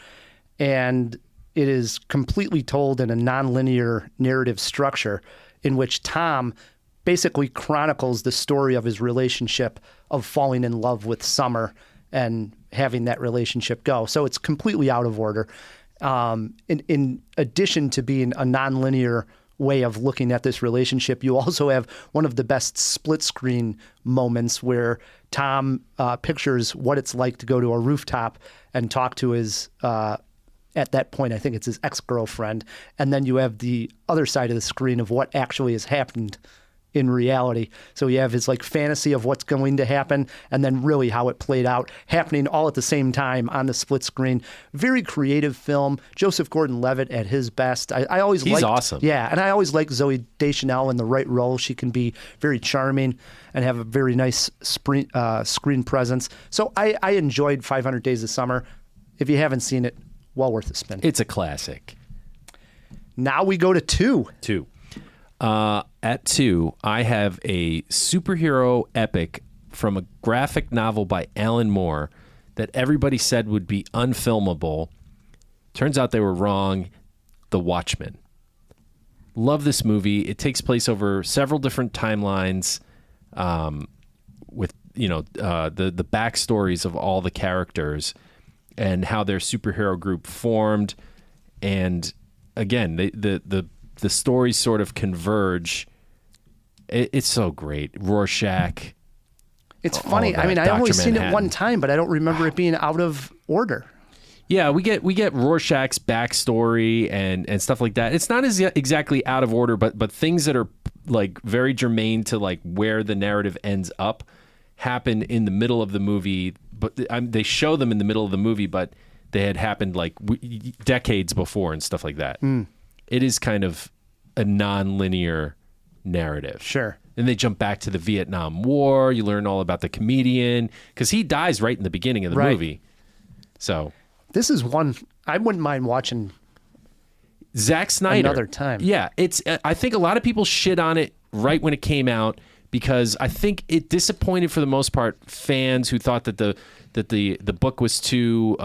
And it is completely told in a nonlinear narrative structure in which Tom basically chronicles the story of his relationship of falling in love with Summer and having that relationship go. So it's completely out of order. In addition to being a nonlinear way of looking at this relationship, you also have one of the best split screen moments where Tom pictures what it's like to go to a rooftop and talk to his, at that point, I think it's his ex-girlfriend. And then you have the other side of the screen of what actually has happened in reality. So you have his like fantasy of what's going to happen and then really how it played out, happening all at the same time on the split screen. Very creative film. Joseph Gordon-Levitt at his best. I always He's liked, awesome. Yeah, and I always like Zooey Deschanel in the right role. She can be very charming and have a very nice screen presence. So I enjoyed 500 Days of Summer. If you haven't seen it, well worth a spin. It's a classic. Now we go to 2. 2. At 2, I have a superhero epic from a graphic novel by Alan Moore that everybody said would be unfilmable. Turns out they were wrong. The Watchmen. Love this movie. It takes place over several different timelines, with the backstories of all the characters and how their superhero group formed. And again, the stories sort of converge. It's so great. Rorschach. It's funny. I mean, I only seen it one time, but I don't remember it being out of order. Yeah, we get Rorschach's backstory and stuff like that. It's not exactly out of order, but things that are like very germane to like where the narrative ends up happen in the middle of the movie. But they show them in the middle of the movie, but they had happened like decades before and stuff like that. It is kind of a non-linear narrative. Sure. And they jump back to the Vietnam War. You learn all about the comedian because he dies right in the beginning of the movie. So this is one I wouldn't mind watching. Zack Snyder. Another time. Yeah, it's. I think a lot of people shit on it right when it came out because I think it disappointed for the most part fans who thought that the book was too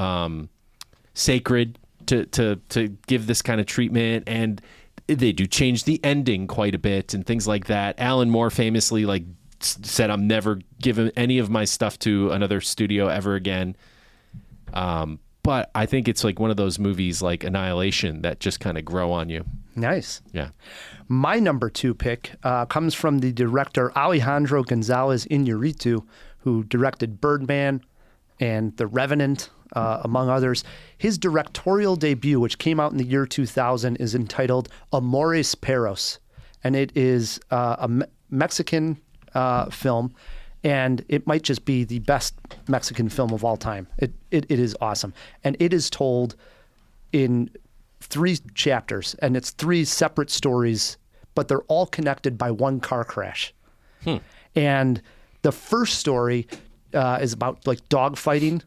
sacred to give this kind of treatment, and they do change the ending quite a bit and things like that. Alan Moore famously like said, "I'm never giving any of my stuff to another studio ever again." But I think it's like one of those movies like Annihilation that just kind of grow on you. Nice. Yeah. My number 2 pick comes from the director Alejandro Gonzalez Iñárritu, who directed Birdman and The Revenant, among others. His directorial debut, which came out in the year 2000, is entitled Amores Perros, and it is a Mexican film. And it might just be the best Mexican film of all time. It is awesome. And it is told in 3 chapters, and it's 3 separate stories, but they're all connected by one car crash. And the first story is about like dogfighting,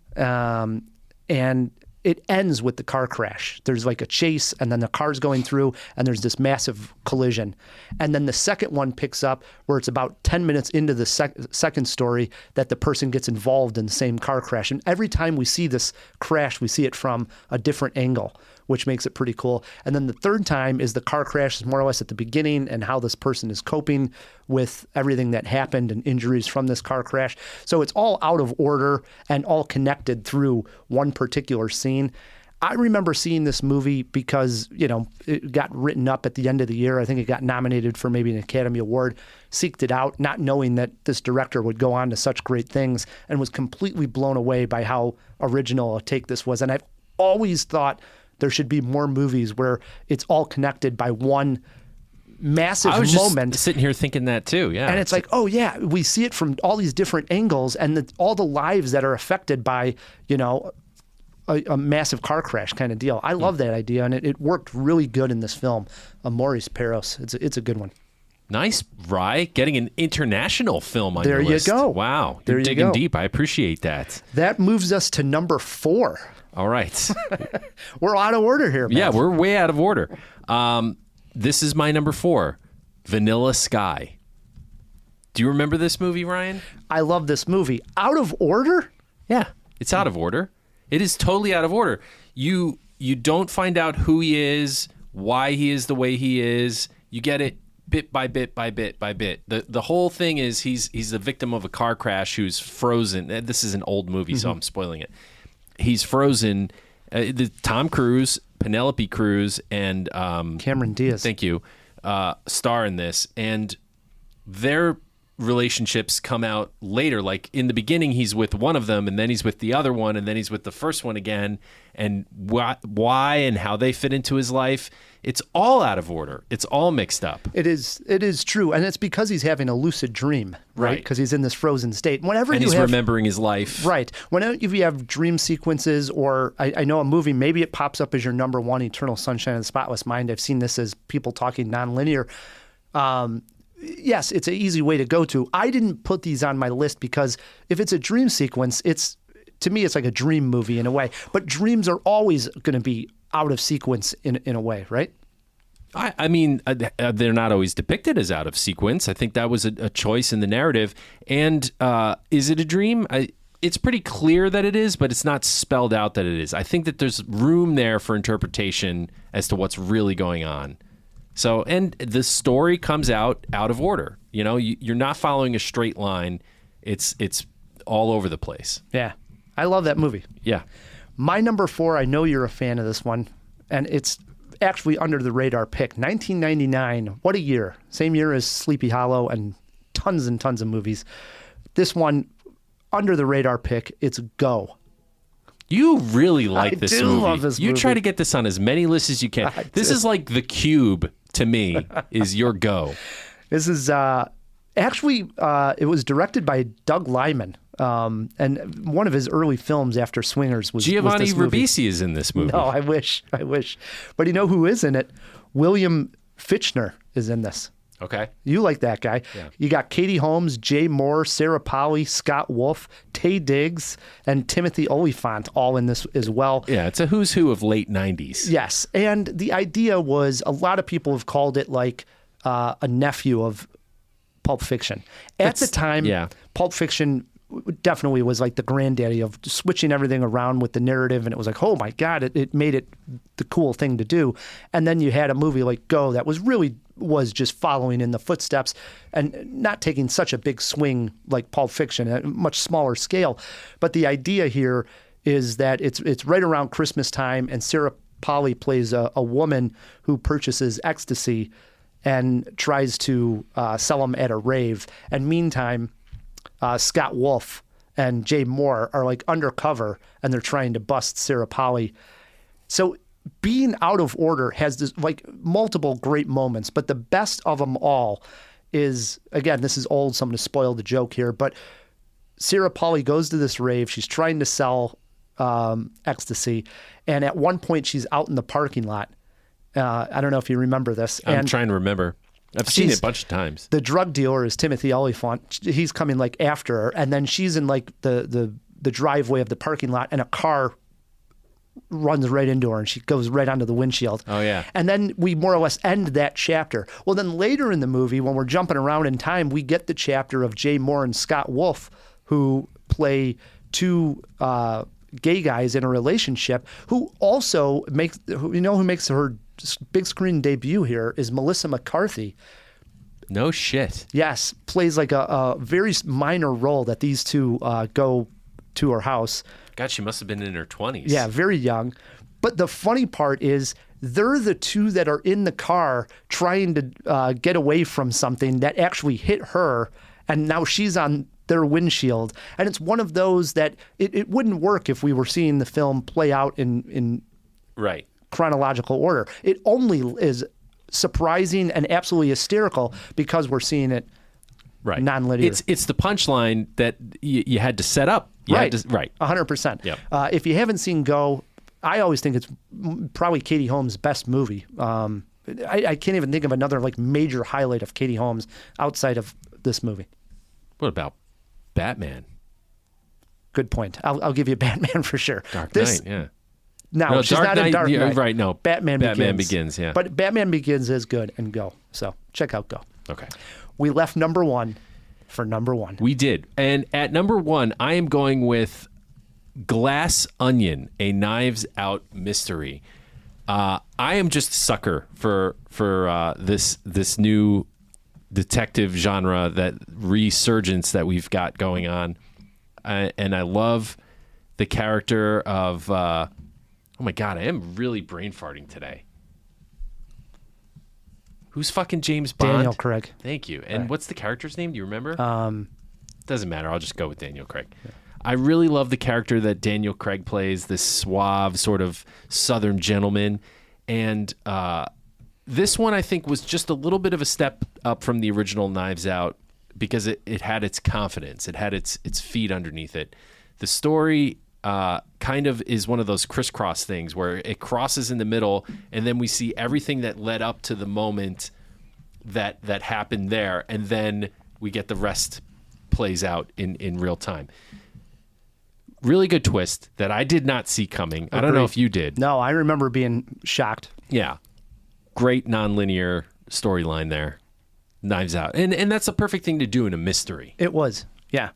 and it ends with the car crash. There's like a chase, and then the car's going through, and there's this massive collision. And then the second one picks up where it's about 10 minutes into the second story that the person gets involved in the same car crash. And every time we see this crash, we see it from a different angle, which makes it pretty cool. And then the third time is the car crash is more or less at the beginning and how this person is coping with everything that happened and injuries from this car crash. So it's all out of order and all connected through one particular scene. I remember seeing this movie because, it got written up at the end of the year. I think it got nominated for maybe an Academy Award, seeked it out, not knowing that this director would go on to such great things, and was completely blown away by how original a take this was. And I've always thought there should be more movies where it's all connected by one massive I was moment. Just sitting here thinking that too, yeah. And it's like, oh yeah, we see it from all these different angles and all the lives that are affected by, a massive car crash kind of deal. I love that idea, and it worked really good in this film, Amores Perros. It's a good one. Nice, Rye, getting an international film on There your list. you go. Wow, There you're you digging go. deep. I appreciate that. That moves us to number 4. All right. We're out of order here, man. Yeah, we're way out of order. This is my number 4, Vanilla Sky. Do you remember this movie, Ryan? I love this movie. Out of order? Yeah, it's out of order. It is totally out of order. You don't find out who he is, why he is the way he is. You get it bit by bit by bit by bit. The whole thing is he's the victim of a car crash who's frozen. This is an old movie, so I'm spoiling it. He's frozen. Tom Cruise Penelope Cruz and Cameron Diaz. thank you, star in this, and their relationships come out later. Like in the beginning, he's with one of them, and then he's with the other one, and then he's with the first one again. And why and how they fit into his life, it's all out of order. It's all mixed up. It is true, and it's because he's having a lucid dream, right? Right. Because he's in this frozen state. Whenever And you he's have remembering his life. right, whenever you have dream sequences, or I know a movie, maybe it pops up as your number one, Eternal Sunshine of the Spotless Mind. I've seen this as people talking nonlinear. Yes, it's an easy way to go to. I didn't put these on my list because if it's a dream sequence, to me, it's like a dream movie in a way. But dreams are always going to be out of sequence in a way, right? I mean, they're not always depicted as out of sequence. I think that was a choice in the narrative. And is it a dream? It's pretty clear that it is, but it's not spelled out that it is. I think that there's room there for interpretation as to what's really going on. So, and the story comes out of order. You know, you're not following a straight line. It's all over the place. Yeah, I love that movie. Yeah. My number 4, I know you're a fan of this one, and it's actually under the radar pick. 1999, what a year. Same year as Sleepy Hollow and tons of movies. This one, under the radar pick, it's Go. You really like this do movie. love this You movie. try to get this on as many lists as you can. This is like The Cube to me, is your Go. This is actually, it was directed by Doug Liman. And one of his early films after Swingers was Giovanni this movie. Ribisi is in this movie. No, I wish. But you know who is in it? William Fichtner is in this. Okay. You like that guy. Yeah. You got Katie Holmes, Jay Moore, Sarah Polley, Scott Wolf, Taye Diggs, and Timothy Olyphant all in this as well. Yeah, it's a who's who of late 90s. Yes. And the idea was, a lot of people have called it like a nephew of Pulp Fiction. At the time, yeah. Pulp Fiction definitely was like the granddaddy of switching everything around with the narrative, and it was like, oh my God, it made it the cool thing to do. And then you had a movie like Go that was just following in the footsteps and not taking such a big swing like Pulp Fiction, at a much smaller scale. But the idea here is that it's right around Christmas time, and Sarah Polley plays a woman who purchases ecstasy and tries to sell them at a rave. And meantime, Scott Wolf and Jay Moore are like undercover, and they're trying to bust Sarah Polley. So being out of order has this like multiple great moments, but the best of them all is, again, this is old, so I'm going to spoil the joke here, but Sarah Polley goes to this rave. She's trying to sell ecstasy, and at one point she's out in the parking lot. I don't know if you remember this. I'm trying to remember. I've seen it a bunch of times. The drug dealer is Timothy Olyphant. He's coming like after her, and then she's in like the driveway of the parking lot, and a car runs right into her, and she goes right onto the windshield. Oh, yeah. And then we more or less end that chapter. Well, then later in the movie, when we're jumping around in time, we get the chapter of Jay Moore and Scott Wolf, who play two gay guys in a relationship, who also who makes her big screen debut here is Melissa McCarthy. No shit. Yes, plays like a very minor role that these two go to her house. God, she must have been in her 20s. Yeah, very young. But the funny part is they're the two that are in the car trying to get away from something that actually hit her, and now she's on their windshield. And it's one of those that it wouldn't work if we were seeing the film play out in right chronological order. It only is surprising and absolutely hysterical because we're seeing it right non-linear. It's the punchline that you had to set up. Right. 100%. Yep. If you haven't seen Go, I always think it's probably Katie Holmes' best movie. I can't even think of another like major highlight of Katie Holmes outside of this movie. What about Batman? Good point. I'll give you Batman for sure. Dark Knight, yeah. No, she's not in Dark Knight. Right, no. Batman Begins, yeah. But Batman Begins is good, and Go. So check out Go. Okay. We left number one for number one. We did. And at number one, I am going with Glass Onion, a Knives Out mystery. I am just a sucker for this new detective genre, that resurgence that we've got going on. And I love the character of Oh my God, I am really brain farting today. Who's fucking James Bond? Daniel Craig. Thank you. And what's the character's name? Do you remember? Doesn't matter. I'll just go with Daniel Craig. Yeah. I really love the character that Daniel Craig plays, this suave sort of Southern gentleman. And this one, I think, was just a little bit of a step up from the original Knives Out because it had its confidence. It had its feet underneath it. The story kind of is one of those crisscross things where it crosses in the middle, and then we see everything that led up to the moment that happened there, and then we get the rest plays out in real time. Really good twist that I did not see coming. I don't know if you did. No, I remember being shocked. Yeah. Great nonlinear storyline there. Knives Out. And that's a perfect thing to do in a mystery. It was. Yeah.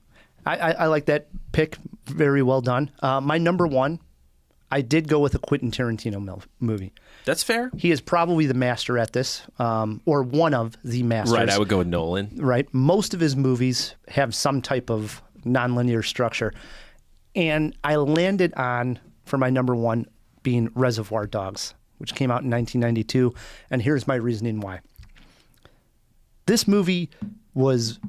I like that pick. Very well done. My number one, I did go with a Quentin Tarantino movie. That's fair. He is probably the master at this, or one of the masters. Right, I would go with Nolan. Right. Most of his movies have some type of nonlinear structure. And I landed on, for my number one, being Reservoir Dogs, which came out in 1992. And here's my reasoning why. This movie was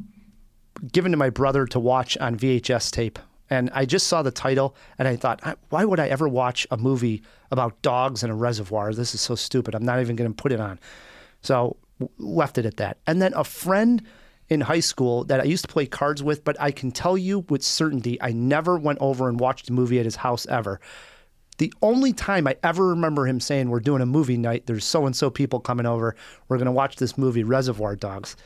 given to my brother to watch on VHS tape. And I just saw the title, and I thought, why would I ever watch a movie about dogs in a reservoir? This is so stupid. I'm not even going to put it on. So left it at that. And then a friend in high school that I used to play cards with, but I can tell you with certainty, I never went over and watched a movie at his house ever. The only time I ever remember him saying, we're doing a movie night, there's so-and-so people coming over, we're going to watch this movie, Reservoir Dogs.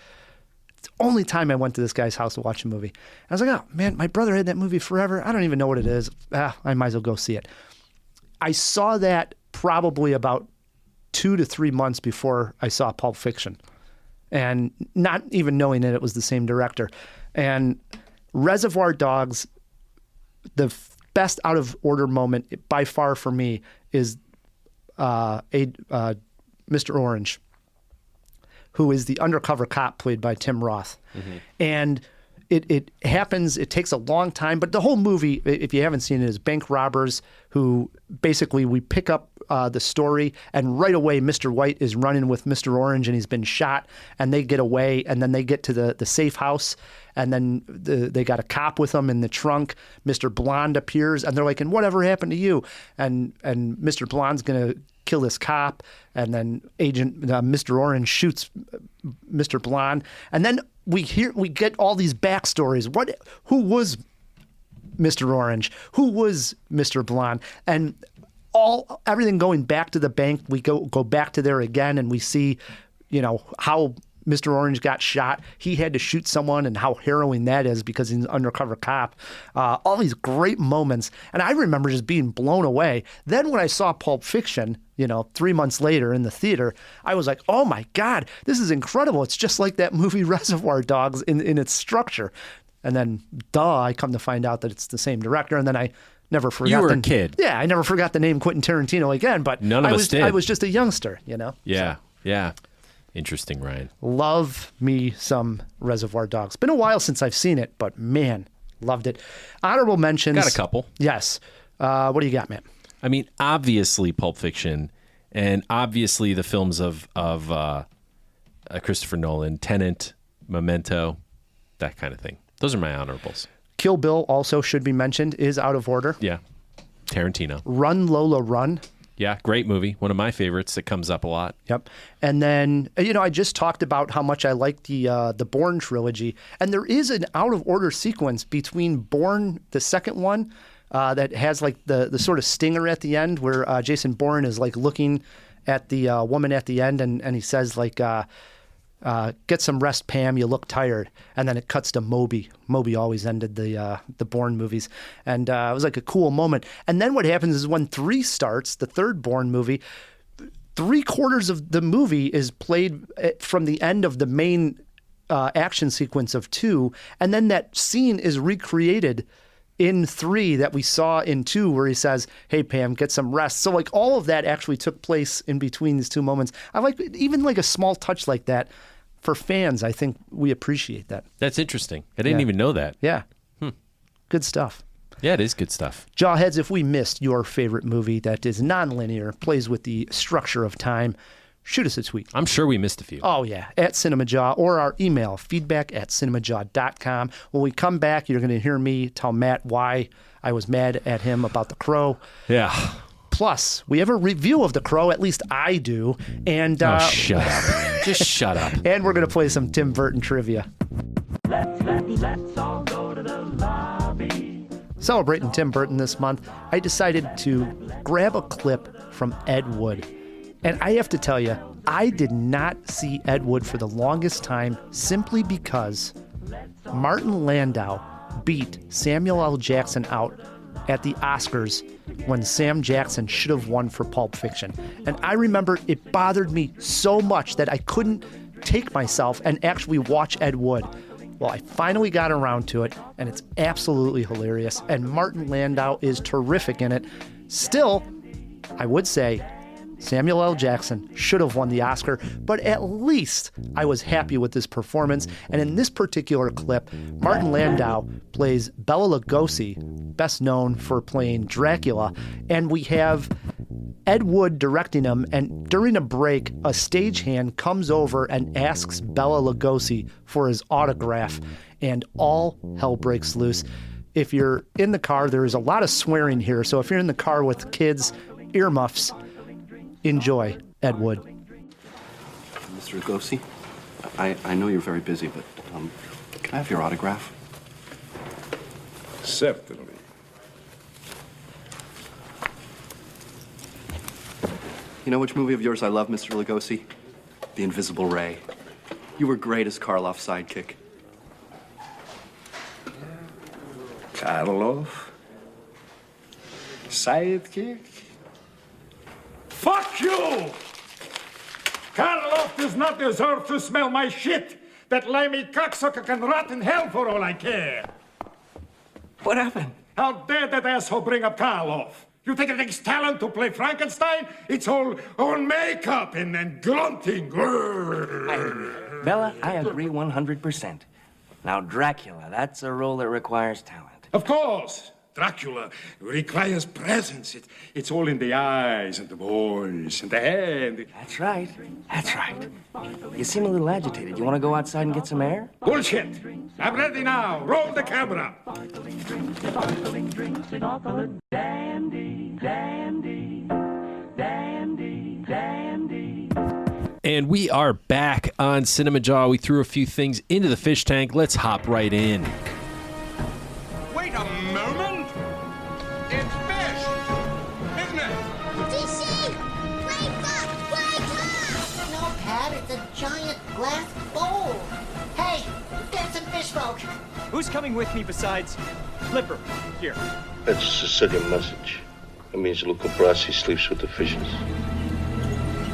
It's the only time I went to this guy's house to watch a movie. And I was like, oh, man, my brother had that movie forever. I don't even know what it is. I might as well go see it. I saw that probably about 2 to 3 months before I saw Pulp Fiction, and not even knowing that it was the same director. And Reservoir Dogs, the best out of order moment by far for me is Mr. Orange, who is the undercover cop played by Tim Roth. Mm-hmm. And it happens, it takes a long time, but the whole movie, if you haven't seen it, is bank robbers who basically we pick up the story, and right away Mr. White is running with Mr. Orange and he's been shot, and they get away, and then they get to the safe house, and then they got a cop with them in the trunk. Mr. Blonde appears, and they're like, and whatever happened to you? And Mr. Blonde's going to kill this cop, and then Mr. Orange shoots Mr. Blonde, and then we get all these backstories. Who was Mr. Orange? Who was Mr. Blonde? And everything going back to the bank. We go back to there again, and we see, how Mr. Orange got shot. He had to shoot someone, and how harrowing that is because he's an undercover cop. All these great moments, and I remember just being blown away. Then when I saw Pulp Fiction, 3 months later in the theater, I was like, oh my God, this is incredible. It's just like that movie Reservoir Dogs in its structure. And then, I come to find out that it's the same director, and then I never forgot. You were a kid. Yeah, I never forgot the name Quentin Tarantino again, but none of us did. I was just a youngster, Yeah, So. yeah. Interesting, Ryan. Love me some Reservoir Dogs. Been a while since I've seen it, but man, loved it. Honorable mentions. Got a couple. Yes. What do you got, man? I mean, obviously Pulp Fiction, and obviously the films of Christopher Nolan, Tenet, Memento, that kind of thing. Those are my honorables. Kill Bill also should be mentioned, is out of order. Yeah. Tarantino. Run, Lola, Run. Yeah, great movie. One of my favorites that comes up a lot. Yep. And then, I just talked about how much I like the Bourne trilogy. And there is an out-of-order sequence between Bourne, the second one, that has like the sort of stinger at the end where Jason Bourne is like looking at the woman at the end, and he says like, get some rest, Pam, you look tired. And then it cuts to Moby. Moby always ended the Bourne movies. And it was like a cool moment. And then what happens is when 3 starts, the third Bourne movie, 3/4 of the movie is played from the end of the main action sequence of 2. And then that scene is recreated in 3 that we saw in 2 where he says, hey, Pam, get some rest. So like all of that actually took place in between these 2 moments. I like even like a small touch like that. For fans, I think we appreciate that. That's interesting. I didn't even know that. Yeah. Good stuff. Yeah, it is good stuff. Jawheads, if we missed your favorite movie that is nonlinear, plays with the structure of time, shoot us a tweet. I'm sure we missed a few. Oh, yeah, at CinemaJaw, or our email, feedback@cinemajaw.com. When we come back, you're going to hear me tell Matt why I was mad at him about The Crow. Yeah. Plus, we have a review of The Crow, at least I do. And Shut up. Just shut up. And we're going to play some Tim Burton trivia. Let's all go to the lobby. Celebrating Tim Burton this month, I decided to grab a clip from Ed Wood. And I have to tell you, I did not see Ed Wood for the longest time simply because Martin Landau beat Samuel L. Jackson out at the Oscars when Sam Jackson should have won for Pulp Fiction. And I remember it bothered me so much that I couldn't take myself and actually watch Ed Wood. Well, I finally got around to it, and it's absolutely hilarious. And Martin Landau is terrific in it. Still, I would say Samuel L. Jackson should have won the Oscar, but at least I was happy with this performance. And in this particular clip, Martin Landau plays Bela Lugosi, best known for playing Dracula, and we have Ed Wood directing him, and during a break, a stagehand comes over and asks Bela Lugosi for his autograph, and all hell breaks loose. If you're in the car, there is a lot of swearing here, so if you're in the car with kids, earmuffs, enjoy Ed Wood. Mr. Lugosi, I know you're very busy, but can I have your autograph? Certainly. You know which movie of yours I love, Mr. Lugosi? The Invisible Ray. You were great as Karloff's sidekick. Karloff? Sidekick? Fuck you! Karloff does not deserve to smell my shit! That limey cocksucker can rot in hell for all I care! What happened? How dare that asshole bring up Karloff? You think it takes talent to play Frankenstein? It's all makeup and grunting. Bella, I agree 100%. Now, Dracula, that's a role that requires talent. Of course! Dracula requires presence. It's all in the eyes and the voice and the head. That's right. That's right. You seem a little agitated. You want to go outside and get some air? Bullshit! I'm ready now. Roll the camera. Sparkling drinks and awful dandy, dandy, dandy, dandy. And we are back on CinemaJaw. We threw a few things into the fish tank. Let's hop right in. Wait a moment! It's fish! Isn't it? DC! Wake up! No, Pat, it's a giant glass bowl. Hey, get some fish folk. Who's coming with me besides Flipper? Here. That's a Sicilian message. It means Luca Brasi sleeps with the fishes.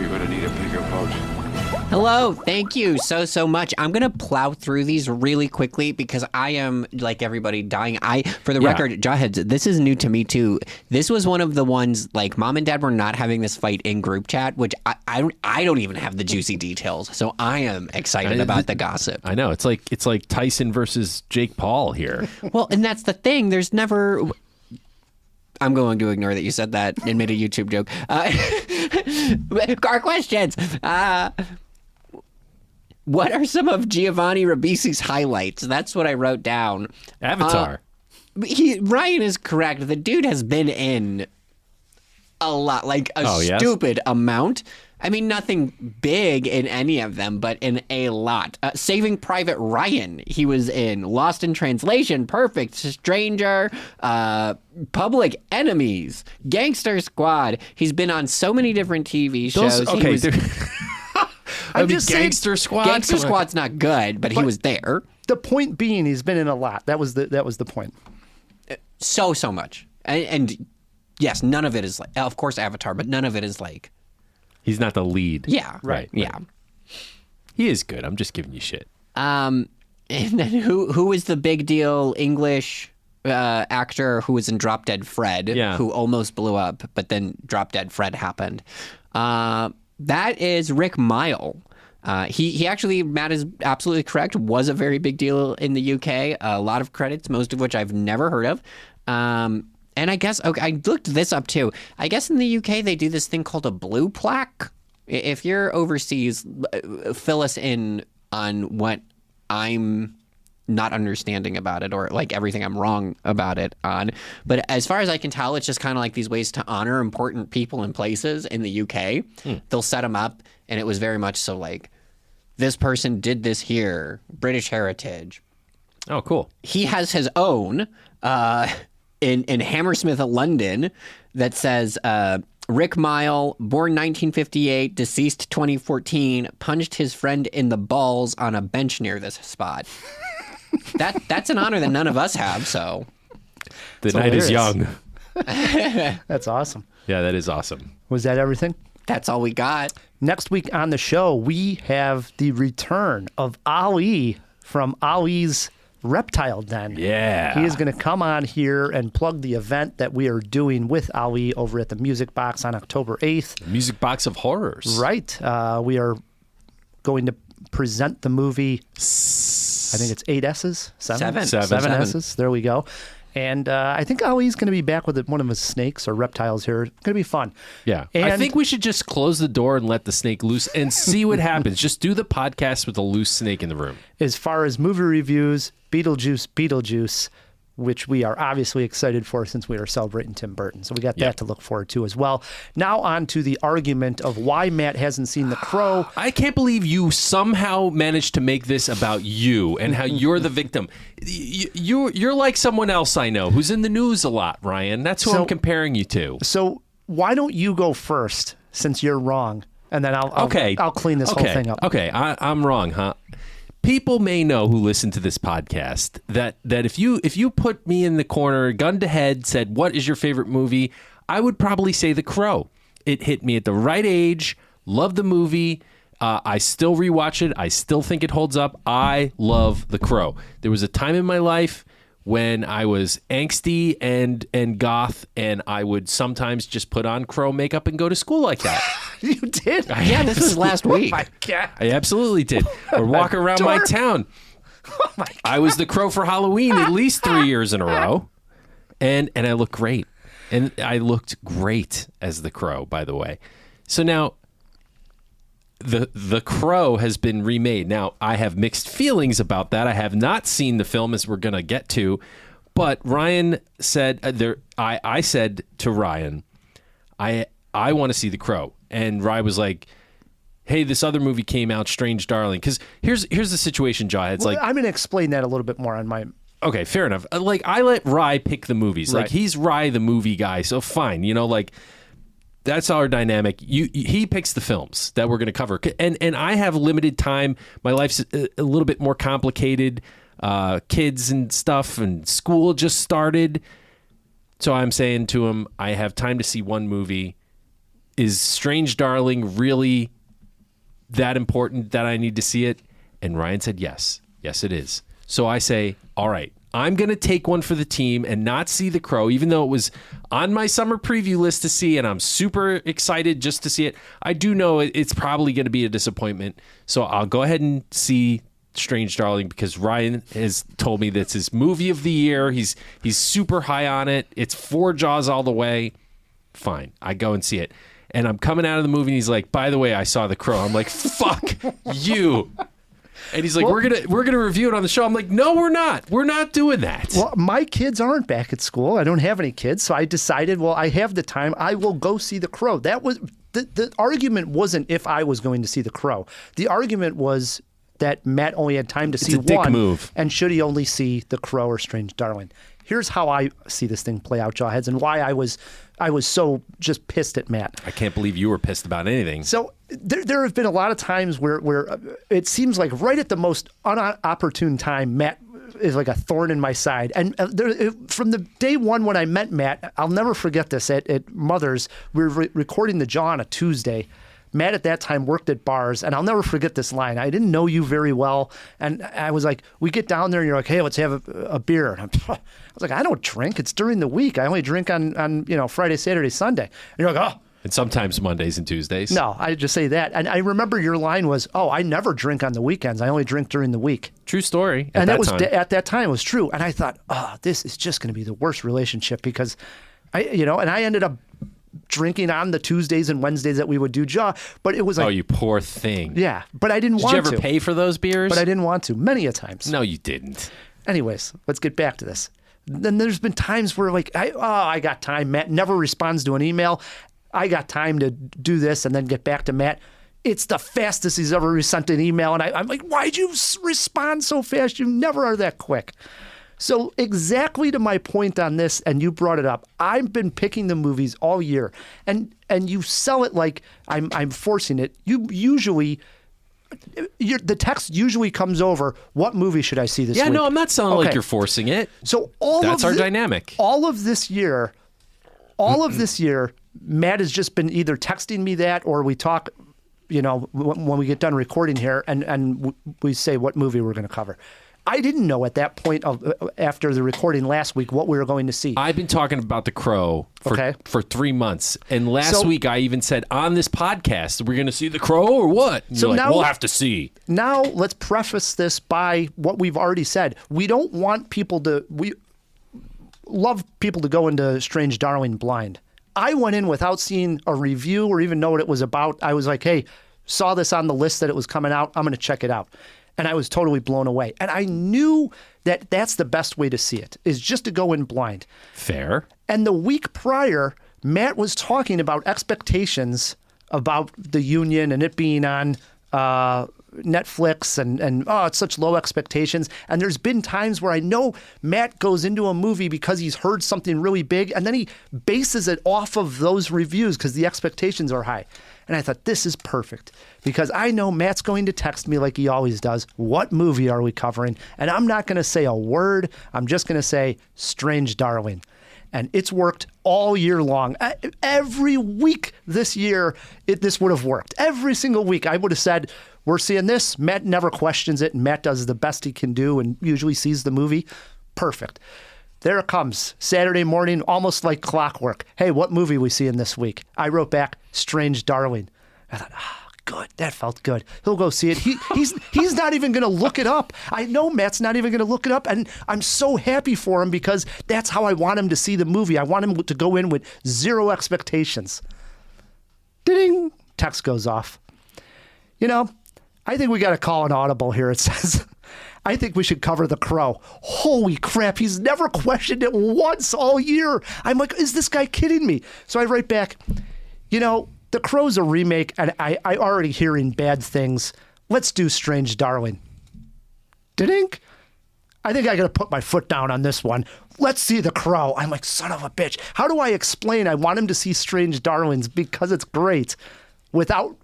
You're gonna need a bigger boat. Hello, thank you so much. I'm gonna plow through these really quickly because I am, like everybody, dying. For the record, Jawheads, this is new to me too. This was one of the ones, like, Mom and Dad were not having this fight in group chat, which I don't even have the juicy details, so I am excited about the gossip. I know, it's like Tyson versus Jake Paul here. Well, and that's the thing. There's never. I'm going to ignore that you said that and made a YouTube joke. Car questions. What are some of Giovanni Ribisi's highlights? That's what I wrote down. Avatar. Ryan is correct. The dude has been in a lot, like stupid amount. I mean, nothing big in any of them, but in a lot. Saving Private Ryan, he was in. Lost in Translation, Perfect Stranger, Public Enemies, Gangster Squad. He's been on so many different TV shows. I'm just saying, Gangster Squad. Gangster Squad's not good, but he was there. The point being, he's been in a lot. That was the point. So much, and yes, none of it is like, of course, Avatar, but none of it is like. He's not the lead. Yeah, right. Yeah, he is good. I'm just giving you shit. And then who was the big deal English actor who was in Drop Dead Fred? Yeah. Who almost blew up, but then Drop Dead Fred happened. That is Rick Mile. He actually, Matt is absolutely correct, was a very big deal in the UK. A lot of credits, most of which I've never heard of. And I guess, okay, I looked this up too. I guess in the UK they do this thing called a blue plaque. If you're overseas, fill us in on what I'm not understanding about it, or like everything I'm wrong about it on. But as far as I can tell, it's just kind of like these ways to honor important people and places in the UK. They'll set them up, and it was very much so like, this person did this here, British heritage. Oh, cool. He has his own in Hammersmith, London, that says Rick Mile, born 1958, deceased 2014, punched his friend in the balls on a bench near this spot. That's an honor that none of us have. So the night is young. That's awesome. Yeah, that is awesome. Was that everything? That's all we got. Next week on the show, we have the return of Ali from Ali's Reptile Den. Yeah. He is going to come on here and plug the event that we are doing with Ali over at the Music Box on October 8th. Music Box of Horrors. Right. We are going to present the movie. I think it's 8 S's? Seven S's. There we go. And I think Ali's going to be back with one of his snakes or reptiles here. It's going to be fun. Yeah. And I think we should just close the door and let the snake loose and see what happens. Just do the podcast with a loose snake in the room. As far as movie reviews, Beetlejuice, which we are obviously excited for since we are celebrating Tim Burton. So we got that to look forward to as well. Now on to the argument of why Matt hasn't seen The Crow. I can't believe you somehow managed to make this about you and how you're the victim. You're like someone else I know who's in the news a lot, Ryan. That's who I'm comparing you to. So why don't you go first since you're wrong? And then I'll clean this whole thing up. Okay, I'm wrong, huh? People may know who listen to this podcast that if you put me in the corner, gun to head, said, what is your favorite movie? I would probably say The Crow. It hit me at the right age. Love the movie. I still rewatch it. I still think it holds up. I love The Crow. There was a time in my life when I was angsty and goth, and I would sometimes just put on Crow makeup and go to school like that. You did? Yeah, this was last week. Oh my God. I absolutely did. Or walk around my town. Oh my God. I was the Crow for Halloween at least 3 years in a row. And I looked great. And I looked great as the Crow, by the way. So now the Crow has been remade. Now, I have mixed feelings about that. I have not seen the film, as we're going to get to. But Ryan said, I said to Ryan, I want to see The Crow. And Ryan was like, hey, this other movie came out, Strange Darling. Because here's the situation, Jawhead's like, I'm going to explain that a little bit more on my... Okay, fair enough. Like, I let Rye pick the movies. Right. Like, he's Rye the movie guy, so fine. You know, like, that's our dynamic. He picks the films that we're going to cover. And I have limited time. My life's a little bit more complicated. Kids and stuff, and school just started. So I'm saying to him, I have time to see one movie. Is Strange Darling really that important that I need to see it? And Ryan said, yes. Yes, it is. So I say, all right, I'm going to take one for the team and not see The Crow, even though it was on my summer preview list to see, and I'm super excited just to see it. I do know it's probably going to be a disappointment. So I'll go ahead and see Strange Darling because Ryan has told me that's his movie of the year. He's super high on it. It's 4 Jaws all the way. Fine. I go and see it. And I'm coming out of the movie and he's like, by the way, I saw The Crow. I'm like, fuck you. And he's like, we're gonna review it on the show. I'm like, no, we're not. We're not doing that. Well, my kids aren't back at school. I don't have any kids. So I decided, well, I have the time. I will go see The Crow. That was the argument wasn't if I was going to see The Crow. The argument was that Matt only had time to see a dick one. Move. And should he only see The Crow or Strange Darling? Here's how I see this thing play out, Jawheads, and why I was so just pissed at Matt. I can't believe you were pissed about anything. So there have been a lot of times where it seems like right at the most unopportune time, Matt is like a thorn in my side. And from the day one when I met Matt, I'll never forget this. At Mother's, we were recording the Jaw on a Tuesday. Matt at that time worked at bars, and I'll never forget this line. I didn't know you very well, and I was like, we get down there, and you're like, hey, let's have a beer. And I was like, I don't drink. It's during the week. I only drink on Friday, Saturday, Sunday. And you're like, oh, And sometimes Mondays and Tuesdays. No, I just say that. And I remember your line was, "Oh, I never drink on the weekends. I only drink during the week." True story. And that was at that time it was true. And I thought, "Oh, this is just going to be the worst relationship," because I ended up drinking on the Tuesdays and Wednesdays that we would do Jaw, but it was like, oh, you poor thing. Yeah, but I didn't want to. Did you ever pay for those beers? But I didn't want to, many a times. No, you didn't. Anyways, let's get back to this. Then there's been times where like, I got time. Matt never responds to an email. I got time to do this and then get back to Matt. It's the fastest he's ever sent an email. And I'm like, why'd you respond so fast? You never are that quick. So exactly to my point on this, and you brought it up, I've been picking the movies all year. And you sell it like I'm forcing it. You usually... the text usually comes over, what movie should I see this week? Yeah, no, I'm not selling like you're forcing it. So that's our dynamic. All of this year, Matt has just been either texting me that or we talk, when we get done recording here and we say what movie we're going to cover. I didn't know at that point after the recording last week what we were going to see. I've been talking about The Crow for 3 months. And last week I even said on this podcast, we're going to see The Crow or what? And so now we'll have to see. Now let's preface this by what we've already said. We don't want we love people to go into Strange Darling blind. I went in without seeing a review or even know what it was about. I was like, hey, saw this on the list that it was coming out. I'm going to check it out. And I was totally blown away. And I knew that that's the best way to see it, is just to go in blind. Fair. And the week prior, Matt was talking about expectations about the Union and it being on Netflix and it's such low expectations. And there's been times where I know Matt goes into a movie because he's heard something really big and then he bases it off of those reviews because the expectations are high. And I thought, this is perfect because I know Matt's going to text me like he always does. What movie are we covering? And I'm not going to say a word. I'm just going to say Strange Darling. And it's worked all year long. Every week this year, this would have worked. Every single week, I would have said, we're seeing this. Matt never questions it. And Matt does the best he can do and usually sees the movie. Perfect. There it comes. Saturday morning, almost like clockwork. Hey, what movie we seeing this week? I wrote back, Strange Darling. I thought, good. That felt good. He'll go see it. He's not even going to look it up. I know Matt's not even going to look it up. And I'm so happy for him because that's how I want him to see the movie. I want him to go in with zero expectations. Ding! Text goes off. I think we got to call an audible here. It says... I think we should cover The Crow. Holy crap, he's never questioned it once all year. I'm like, is this guy kidding me? So I write back, The Crow's a remake, and I already hearing bad things. Let's do Strange Darling. Didn't? I think I got to put my foot down on this one. Let's see The Crow. I'm like, son of a bitch. How do I explain I want him to see Strange Darlings because it's great without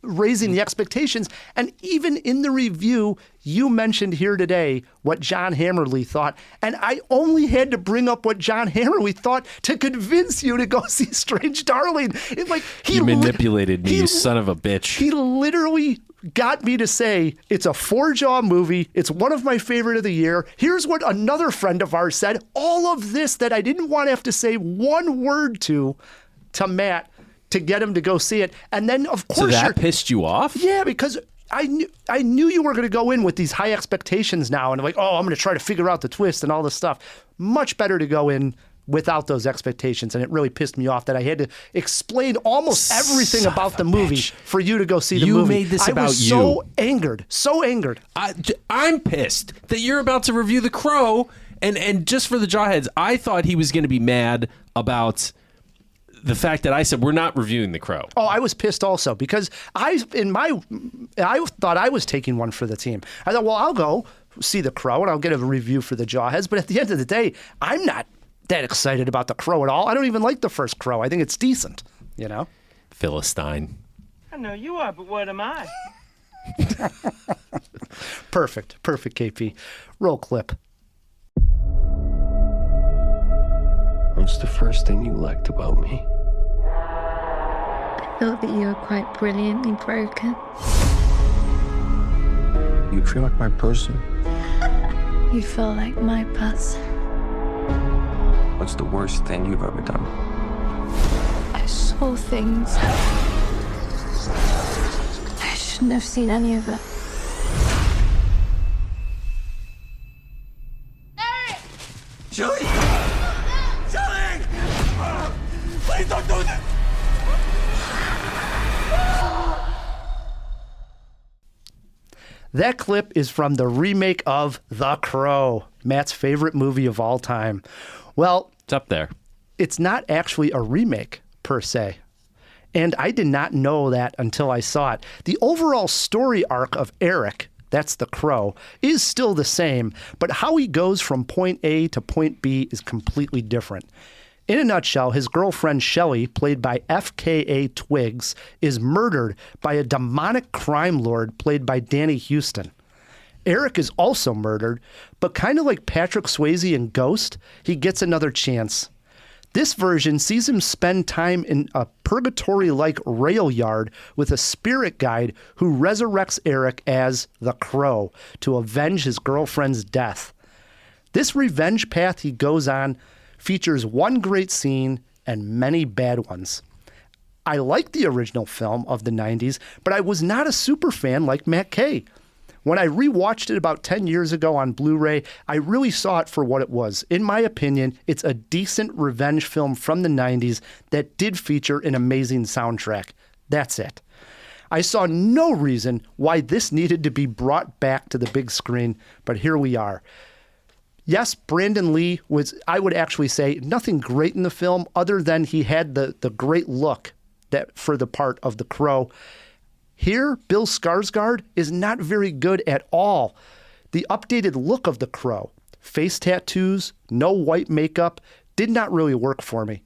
raising the expectations? And even in the review, you mentioned here today what John Hammerly thought, and I only had to bring up what John Hammerly thought to convince you to go see Strange Darling. You manipulated me, you son of a bitch. He literally got me to say, it's a 4-Jaw movie. It's one of my favorite of the year. Here's what another friend of ours said. All of this that I didn't want to have to say one word to Matt, to get him to go see it. And then, of course... So that pissed you off? Yeah, because I knew you were going to go in with these high expectations now and like, I'm going to try to figure out the twist and all this stuff. Much better to go in without those expectations. And it really pissed me off that I had to explain almost everything about the movie for you to go see the movie. You made this about you. I was so angered. I'm pissed that you're about to review The Crow. And just for the Jawheads, I thought he was going to be mad about... the fact that I said we're not reviewing The Crow. Oh, I was pissed also because I thought I was taking one for the team. I thought, well, I'll go see The Crow and I'll get a review for the Jawheads. But at the end of the day, I'm not that excited about The Crow at all. I don't even like the first Crow. I think it's decent, Philistine. I know you are, but what am I? Perfect, KP. Roll clip. What's the first thing you liked about me? I thought that you were quite brilliantly broken. You feel like my person. You feel like my person. What's the worst thing you've ever done? I saw Poor things. I shouldn't have seen any of it. Shelley! Shelley! Please don't do this! That clip is from the remake of The Crow, Matt's favorite movie of all time. Well, it's up there. It's not actually a remake, per se. And I did not know that until I saw it. The overall story arc of Eric, that's the Crow, is still the same, but how he goes from point A to point B is completely different. In a nutshell, his girlfriend Shelley, played by FKA Twigs, is murdered by a demonic crime lord played by Danny Houston. Eric is also murdered, but kind of like Patrick Swayze in Ghost, he gets another chance. This version sees him spend time in a purgatory-like rail yard with a spirit guide who resurrects Eric as the Crow to avenge his girlfriend's death. This revenge path he goes on features one great scene and many bad ones. I liked the original film of the 90s, but I was not a super fan like Matt Kay. When I rewatched it about 10 years ago on Blu-ray, I really saw it for what it was. In my opinion, it's a decent revenge film from the 90s that did feature an amazing soundtrack. That's it. I saw no reason why this needed to be brought back to the big screen, but here we are. Yes, Brandon Lee was, I would actually say, nothing great in the film other than he had the great look that for the part of the Crow. Here, Bill Skarsgård is not very good at all. The updated look of the Crow, face tattoos, no white makeup, did not really work for me.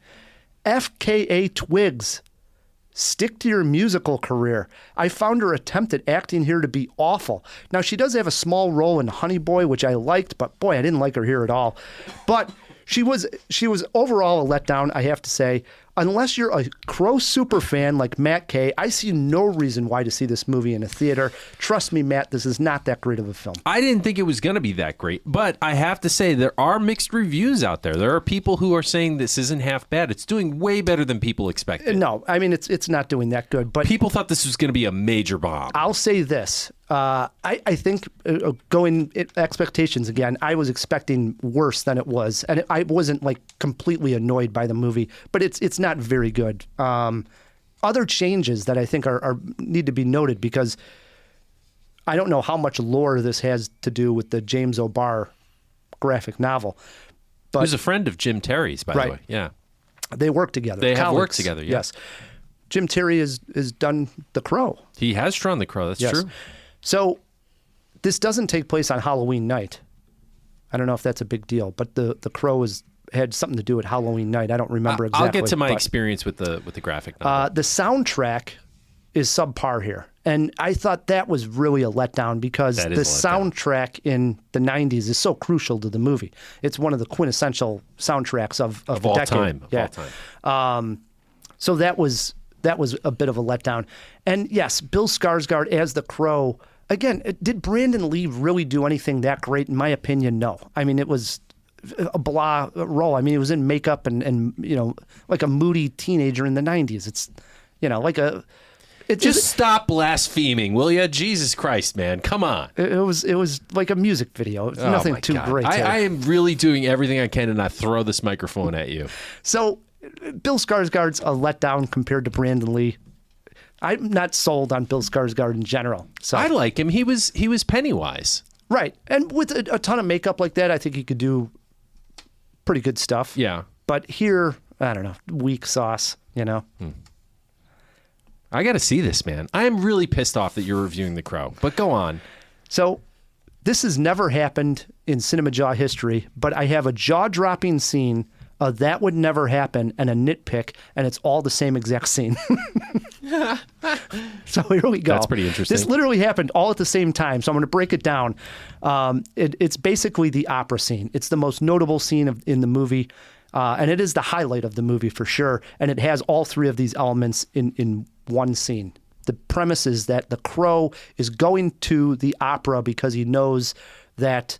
FKA Twigs, stick to your musical career. I found her attempt at acting here to be awful. Now, she does have a small role in Honey Boy, which I liked, but boy, I didn't like her here at all. But she was overall a letdown, I have to say. Unless you're a Crow super fan like Matt Kay, I see no reason why to see this movie in a theater. Trust me, Matt, this is not that great of a film. I didn't think it was going to be that great, but I have to say there are mixed reviews out there. There are people who are saying this isn't half bad. It's doing way better than people expected. No, I mean, it's not doing that good. But people thought this was going to be a major bomb. I'll say this. I think going expectations again, I was expecting worse than it was. And I wasn't like completely annoyed by the movie, but it's not very good. Other changes that I think are need to be noted, because I don't know how much lore this has to do with the James O'Barr graphic novel. But who's a friend of Jim Terry's, by the way. Yeah. They work together. They have worked together, yeah. Yes. Jim Terry has done The Crow. He has drawn The Crow, that's true. So this doesn't take place on Halloween night. I don't know if that's a big deal, but the Crow had something to do with Halloween night. I don't remember exactly. I'll get to my experience with the graphic novel. The soundtrack is subpar here. And I thought that was really a letdown, because the soundtrack in the 90s is so crucial to the movie. It's one of the quintessential soundtracks of the all decade. Time. Of all time. So that was a bit of a letdown. And yes, Bill Skarsgård as the Crow. Again, did Brandon Lee really do anything that great? In my opinion, no. I mean, it was a blah role. I mean, he was in makeup and like a moody teenager in the 90s. It's, like a... Just stop blaspheming, will you? Jesus Christ, man. Come on. It was like a music video. It's nothing too great. I am really doing everything I can to not throw this microphone at you. So Bill Skarsgård's a letdown compared to Brandon Lee. I'm not sold on Bill Skarsgård in general. So I like him. He was Pennywise. Right. And with a ton of makeup like that, I think he could do pretty good stuff. Yeah. But here, I don't know, weak sauce, I got to see this, man. I am really pissed off that you're reviewing The Crow, but go on. So this has never happened in CinemaJaw history, but I have a jaw-dropping scene of that would never happen and a nitpick, and it's all the same exact scene. So here we go. That's pretty interesting. This literally happened all at the same time, so I'm going to break it down. It's basically the opera scene. It's the most notable scene in the movie, and it is the highlight of the movie for sure, and it has all three of these elements in one scene. The premise is that the Crow is going to the opera because he knows that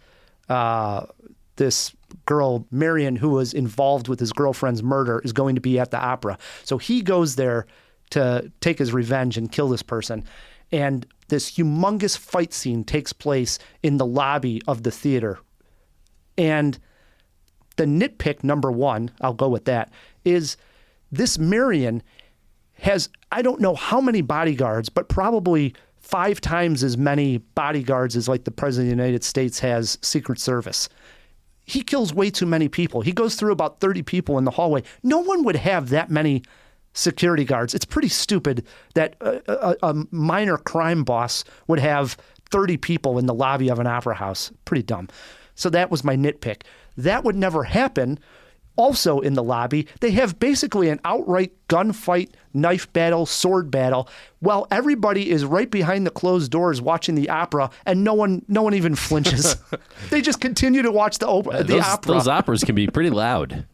this girl, Marion, who was involved with his girlfriend's murder, is going to be at the opera. So he goes there to take his revenge and kill this person. And this humongous fight scene takes place in the lobby of the theater. And the nitpick number one, I'll go with that, is this Marion has, I don't know how many bodyguards, but probably 5 times as many bodyguards as like the President of the United States has Secret Service. He kills way too many people. He goes through about 30 people in the hallway. No one would have that many security guards. It's pretty stupid that a minor crime boss would have 30 people in the lobby of an opera house. Pretty dumb. So that was my nitpick. That would never happen. Also in the lobby, they have basically an outright gunfight, knife battle, sword battle, while everybody is right behind the closed doors watching the opera, and no one even flinches. They just continue to watch the opera. Those operas can be pretty loud.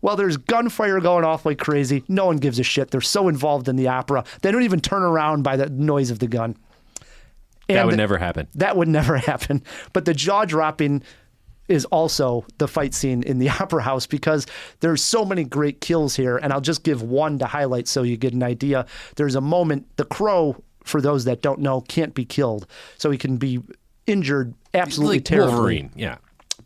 Well, there's gunfire going off like crazy. No one gives a shit. They're so involved in the opera. They don't even turn around by the noise of the gun. And that would never happen. That would never happen. But the jaw-dropping is also the fight scene in the opera house, because there's so many great kills here. And I'll just give one to highlight so you get an idea. There's a moment, the crow, for those that don't know, can't be killed. So he can be injured absolutely like terribly. Wolverine, yeah.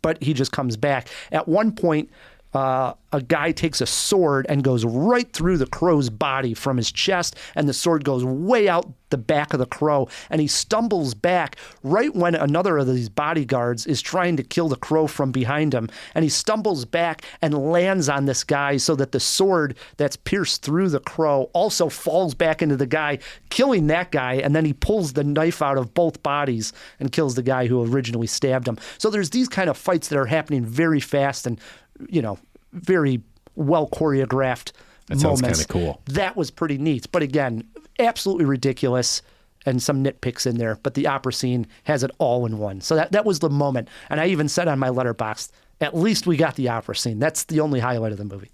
But he just comes back. At one point, a guy takes a sword and goes right through the crow's body from his chest, and the sword goes way out the back of the crow, and he stumbles back right when another of these bodyguards is trying to kill the crow from behind him, and he stumbles back and lands on this guy so that the sword that's pierced through the crow also falls back into the guy, killing that guy, and then he pulls the knife out of both bodies and kills the guy who originally stabbed him. So there's these kind of fights that are happening very fast and, you know, very well choreographed That sounds kind of cool. That was pretty neat. But again, absolutely ridiculous and some nitpicks in there. But the opera scene has it all in one. So that was the moment. And I even said on my letterbox, at least we got the opera scene. That's the only highlight of the movie.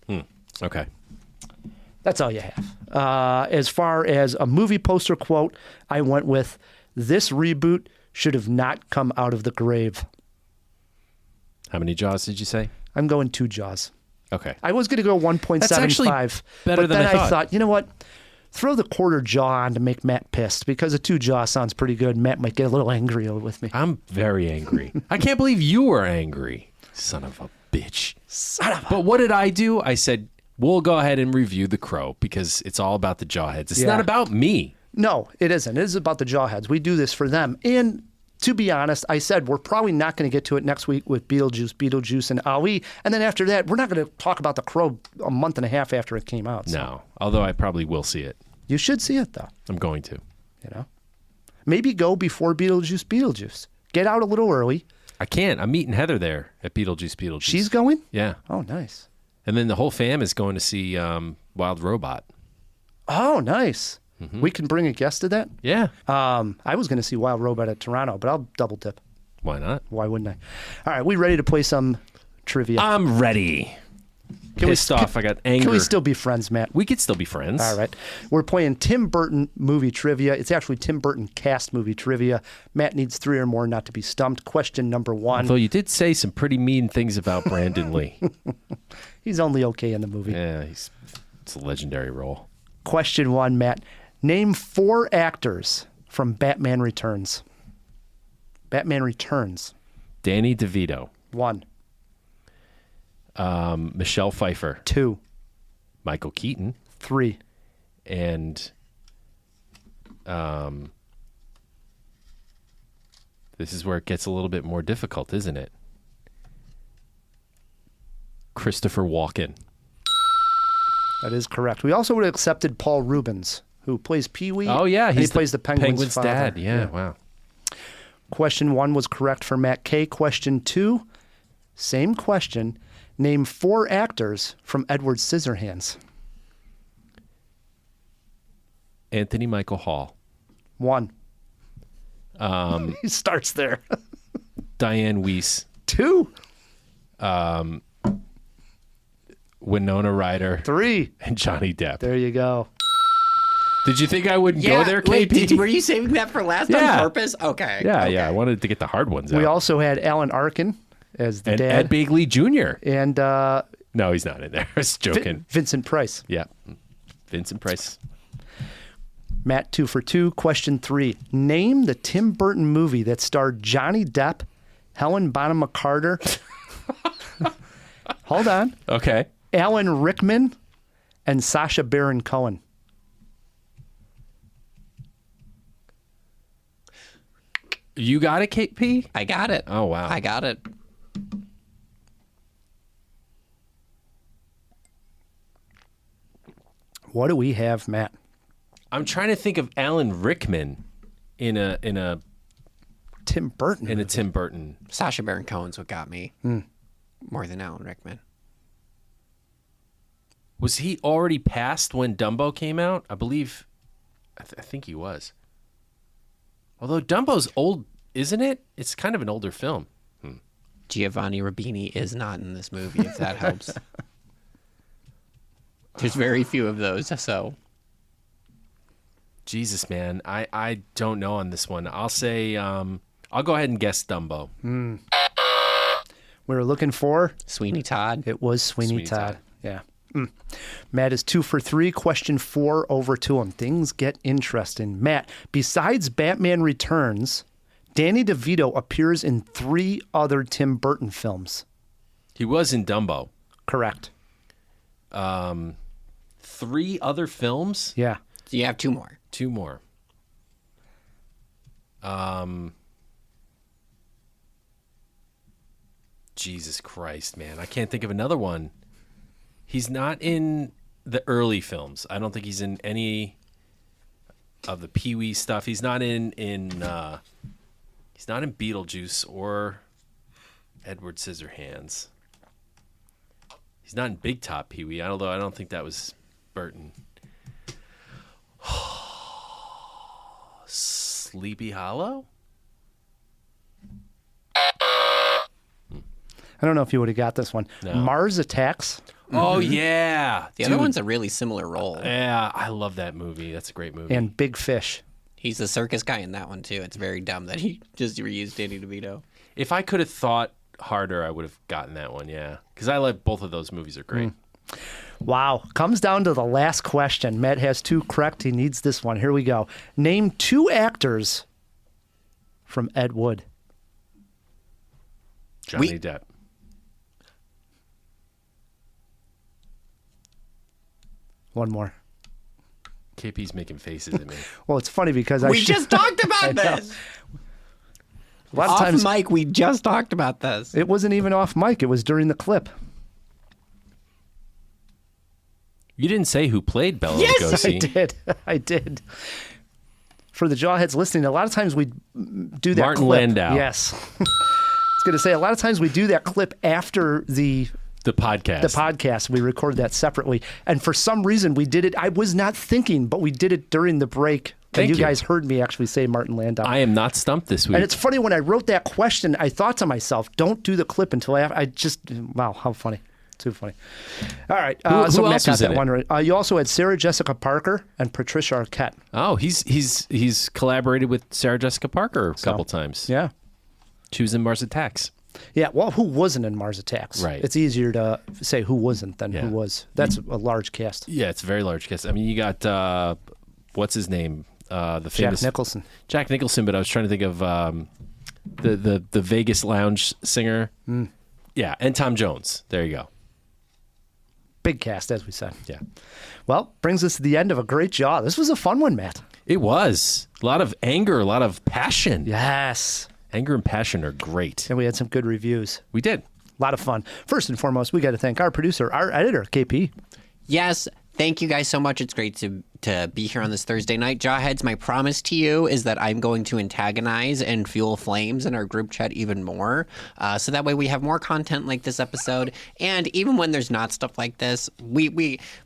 Okay. That's all you have. As far as a movie poster quote, I went with, "This reboot should have not come out of the grave." How many Jaws did you say? I'm going 2 Jaws. Okay. I was going to go 1.75. That's actually better but than then I thought. You know what? Throw the quarter jaw on to make Matt pissed, because a 2 Jaw sounds pretty good. Matt might get a little angry with me. I'm very angry. I can't believe you were angry. Son of a bitch. Son of a... But what did I do? I said, we'll go ahead and review The Crow because it's all about the Jawheads. It's not about me. No, it isn't. It is about the Jawheads. We do this for them. And to be honest, I said we're probably not going to get to it next week with Beetlejuice, and Ali. And then after that, we're not going to talk about The Crow a month and a half after it came out. So. No, although I probably will see it. You should see it, though. I'm going to. You know? Maybe go before Beetlejuice. Get out a little early. I can't. I'm meeting Heather there at Beetlejuice. She's going? Yeah. Oh, nice. And then the whole fam is going to see Wild Robot. Oh, nice. Mm-hmm. We can bring a guest to that? Yeah. I was going to see Wild Robot at Toronto, but I'll double dip. Why not? Why wouldn't I? All right, we ready to play some trivia? I'm ready. Pissed off. I got anger. Can we still be friends, Matt? We could still be friends. All right. We're playing Tim Burton movie trivia. It's actually Tim Burton cast movie trivia. Matt needs 3 or more not to be stumped. Question number 1. Although you did say some pretty mean things about Brandon Lee. He's only okay in the movie. Yeah, it's a legendary role. Question 1, Matt. Name 4 actors from Batman Returns. Batman Returns. Danny DeVito. 1. Michelle Pfeiffer. 2. Michael Keaton. 3. And this is where it gets a little bit more difficult, isn't it? Christopher Walken. That is correct. We also would have accepted Paul Rubens, who plays Pee-wee. Oh, yeah. He plays the Penguin's father. dad. Yeah, wow. Question 1 was correct for Matt K. Question 2, same question. Name 4 actors from Edward Scissorhands. Anthony Michael Hall. 1. He starts there. Diane Weiss. 2. Winona Ryder. 3. And Johnny Depp. There you go. Did you think I wouldn't go there, KP? Wait, were you saving that for last on purpose? Okay. Yeah, okay. yeah. I wanted to get the hard ones out. We also had Alan Arkin as the and dad. Ed Begley Jr. And No, he's not in there. I was joking. Vincent Price. Yeah. Vincent Price. Matt, 2 for 2. Question 3. Name the Tim Burton movie that starred Johnny Depp, Helen Bonham Carter. Hold on. Okay. Alan Rickman and Sacha Baron Cohen. You got it, KP? I got it. Oh, wow. I got it. What do we have, Matt? I'm trying to think of Alan Rickman in a Tim Burton. In a Tim Burton. Sacha Baron Cohen's what got me more than Alan Rickman. Was he already passed when Dumbo came out? I believe, I think he was. Although Dumbo's old, isn't it? It's kind of an older film. Giovanni Ribisi is not in this movie, if that helps. There's very few of those, so. Jesus, man. I don't know on this one. I'll say, I'll go ahead and guess Dumbo. We were looking for? Sweeney Todd. It was Sweeney Todd. Yeah. Matt is 2 for 3. Question 4 over to him. Things get interesting. Matt, besides Batman Returns, Danny DeVito appears in 3 other Tim Burton films. He was in Dumbo. Correct. 3 other films? Yeah. So you have 2 more. 2 more. Jesus Christ, man. I can't think of another one. He's not in the early films. I don't think he's in any of the Pee-wee stuff. He's not in Beetlejuice or Edward Scissorhands. He's not in Big Top Pee-wee, although I don't think that was Burton. Sleepy Hollow? I don't know if you would have got this one. No. Mars Attacks. Oh, yeah. The other one's a really similar role. Yeah, I love that movie. That's a great movie. And Big Fish. He's the circus guy in that one, too. It's very dumb that he just reused Danny DeVito. If I could have thought harder, I would have gotten that one, yeah. Because I love both of those movies are great. Wow. Comes down to the last question. Matt has 2 correct. He needs this one. Here we go. Name 2 actors from Ed Wood. Johnny Depp. One more. KP's making faces at me. Well, it's funny because We just talked about this. A lot of Off times, mic, we just talked about this. it wasn't even off mic. It was during the clip. You didn't say who played Bela Yes, Lugosi. I did. I did. For the Jawheads listening, a lot of times we do that Martin clip. Landau. Yes. I was going to say, a lot of times we do that clip after the podcast. The podcast. We record that separately. And for some reason, we did it. I was not thinking, but we did it during the break. Thank and you you. guys heard me actually say Martin Landau. I am not stumped this week. And it's funny, when I wrote that question, I thought to myself, don't do the clip until after. Wow, how funny. Too funny. All right. Who so Matt else got was in that it? one right. You also had Sarah Jessica Parker and Patricia Arquette. Oh, he's collaborated with Sarah Jessica Parker a couple times. Yeah. She was in Mars Attacks. Yeah, well, who wasn't in Mars Attacks? Right. It's easier to say who wasn't than who was. That's a large cast. Yeah, it's a very large cast. I mean, you got, what's his name? The famous Jack Nicholson. Jack Nicholson, but I was trying to think of the Vegas Lounge singer. Yeah, and Tom Jones. There you go. Big cast, as we said. Yeah. Well, brings us to the end of a great Jaw. This was a fun one, Matt. It was. A lot of anger, a lot of passion. Yes. Anger and passion are great. And we had some good reviews. We did. A lot of fun. First and foremost, we got to thank our producer, our editor, KP. Yes, thank you guys so much. It's great to be here on this Thursday night. Jawheads, my promise to you is that I'm going to antagonize and fuel flames in our group chat even more. So that way we have more content like this episode. And even when there's not stuff like this,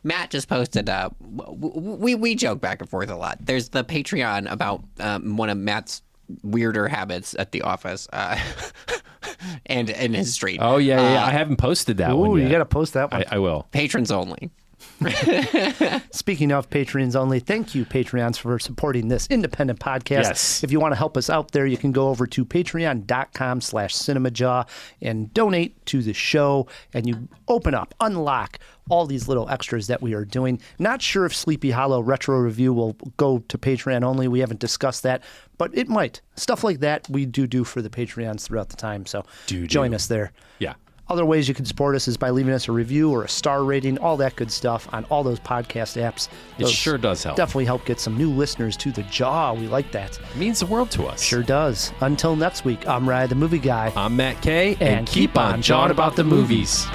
Matt just posted, we joke back and forth a lot. There's the Patreon about one of Matt's weirder habits at the office and in his street. Oh, yeah. I haven't posted that one yet. You got to post that one. I will. Patrons only. Speaking of Patreons only, thank you, Patreons, for supporting this independent podcast. Yes. If you want to help us out there, you can go over to patreon.com/CinemaJaw and donate to the show. And you unlock all these little extras that we are doing. Not sure if Sleepy Hollow Retro Review will go to Patreon only. We haven't discussed that, but it might. Stuff like that we do for the Patreons throughout the time. So join us there. Yeah. Other ways you can support us is by leaving us a review or a star rating, all that good stuff on all those podcast apps. It sure does help. Definitely help get some new listeners to the Jaw. We like that. It means the world to us. Sure does. Until next week, I'm Ryan the Movie Guy. I'm Matt K. And keep on jawing about the movies.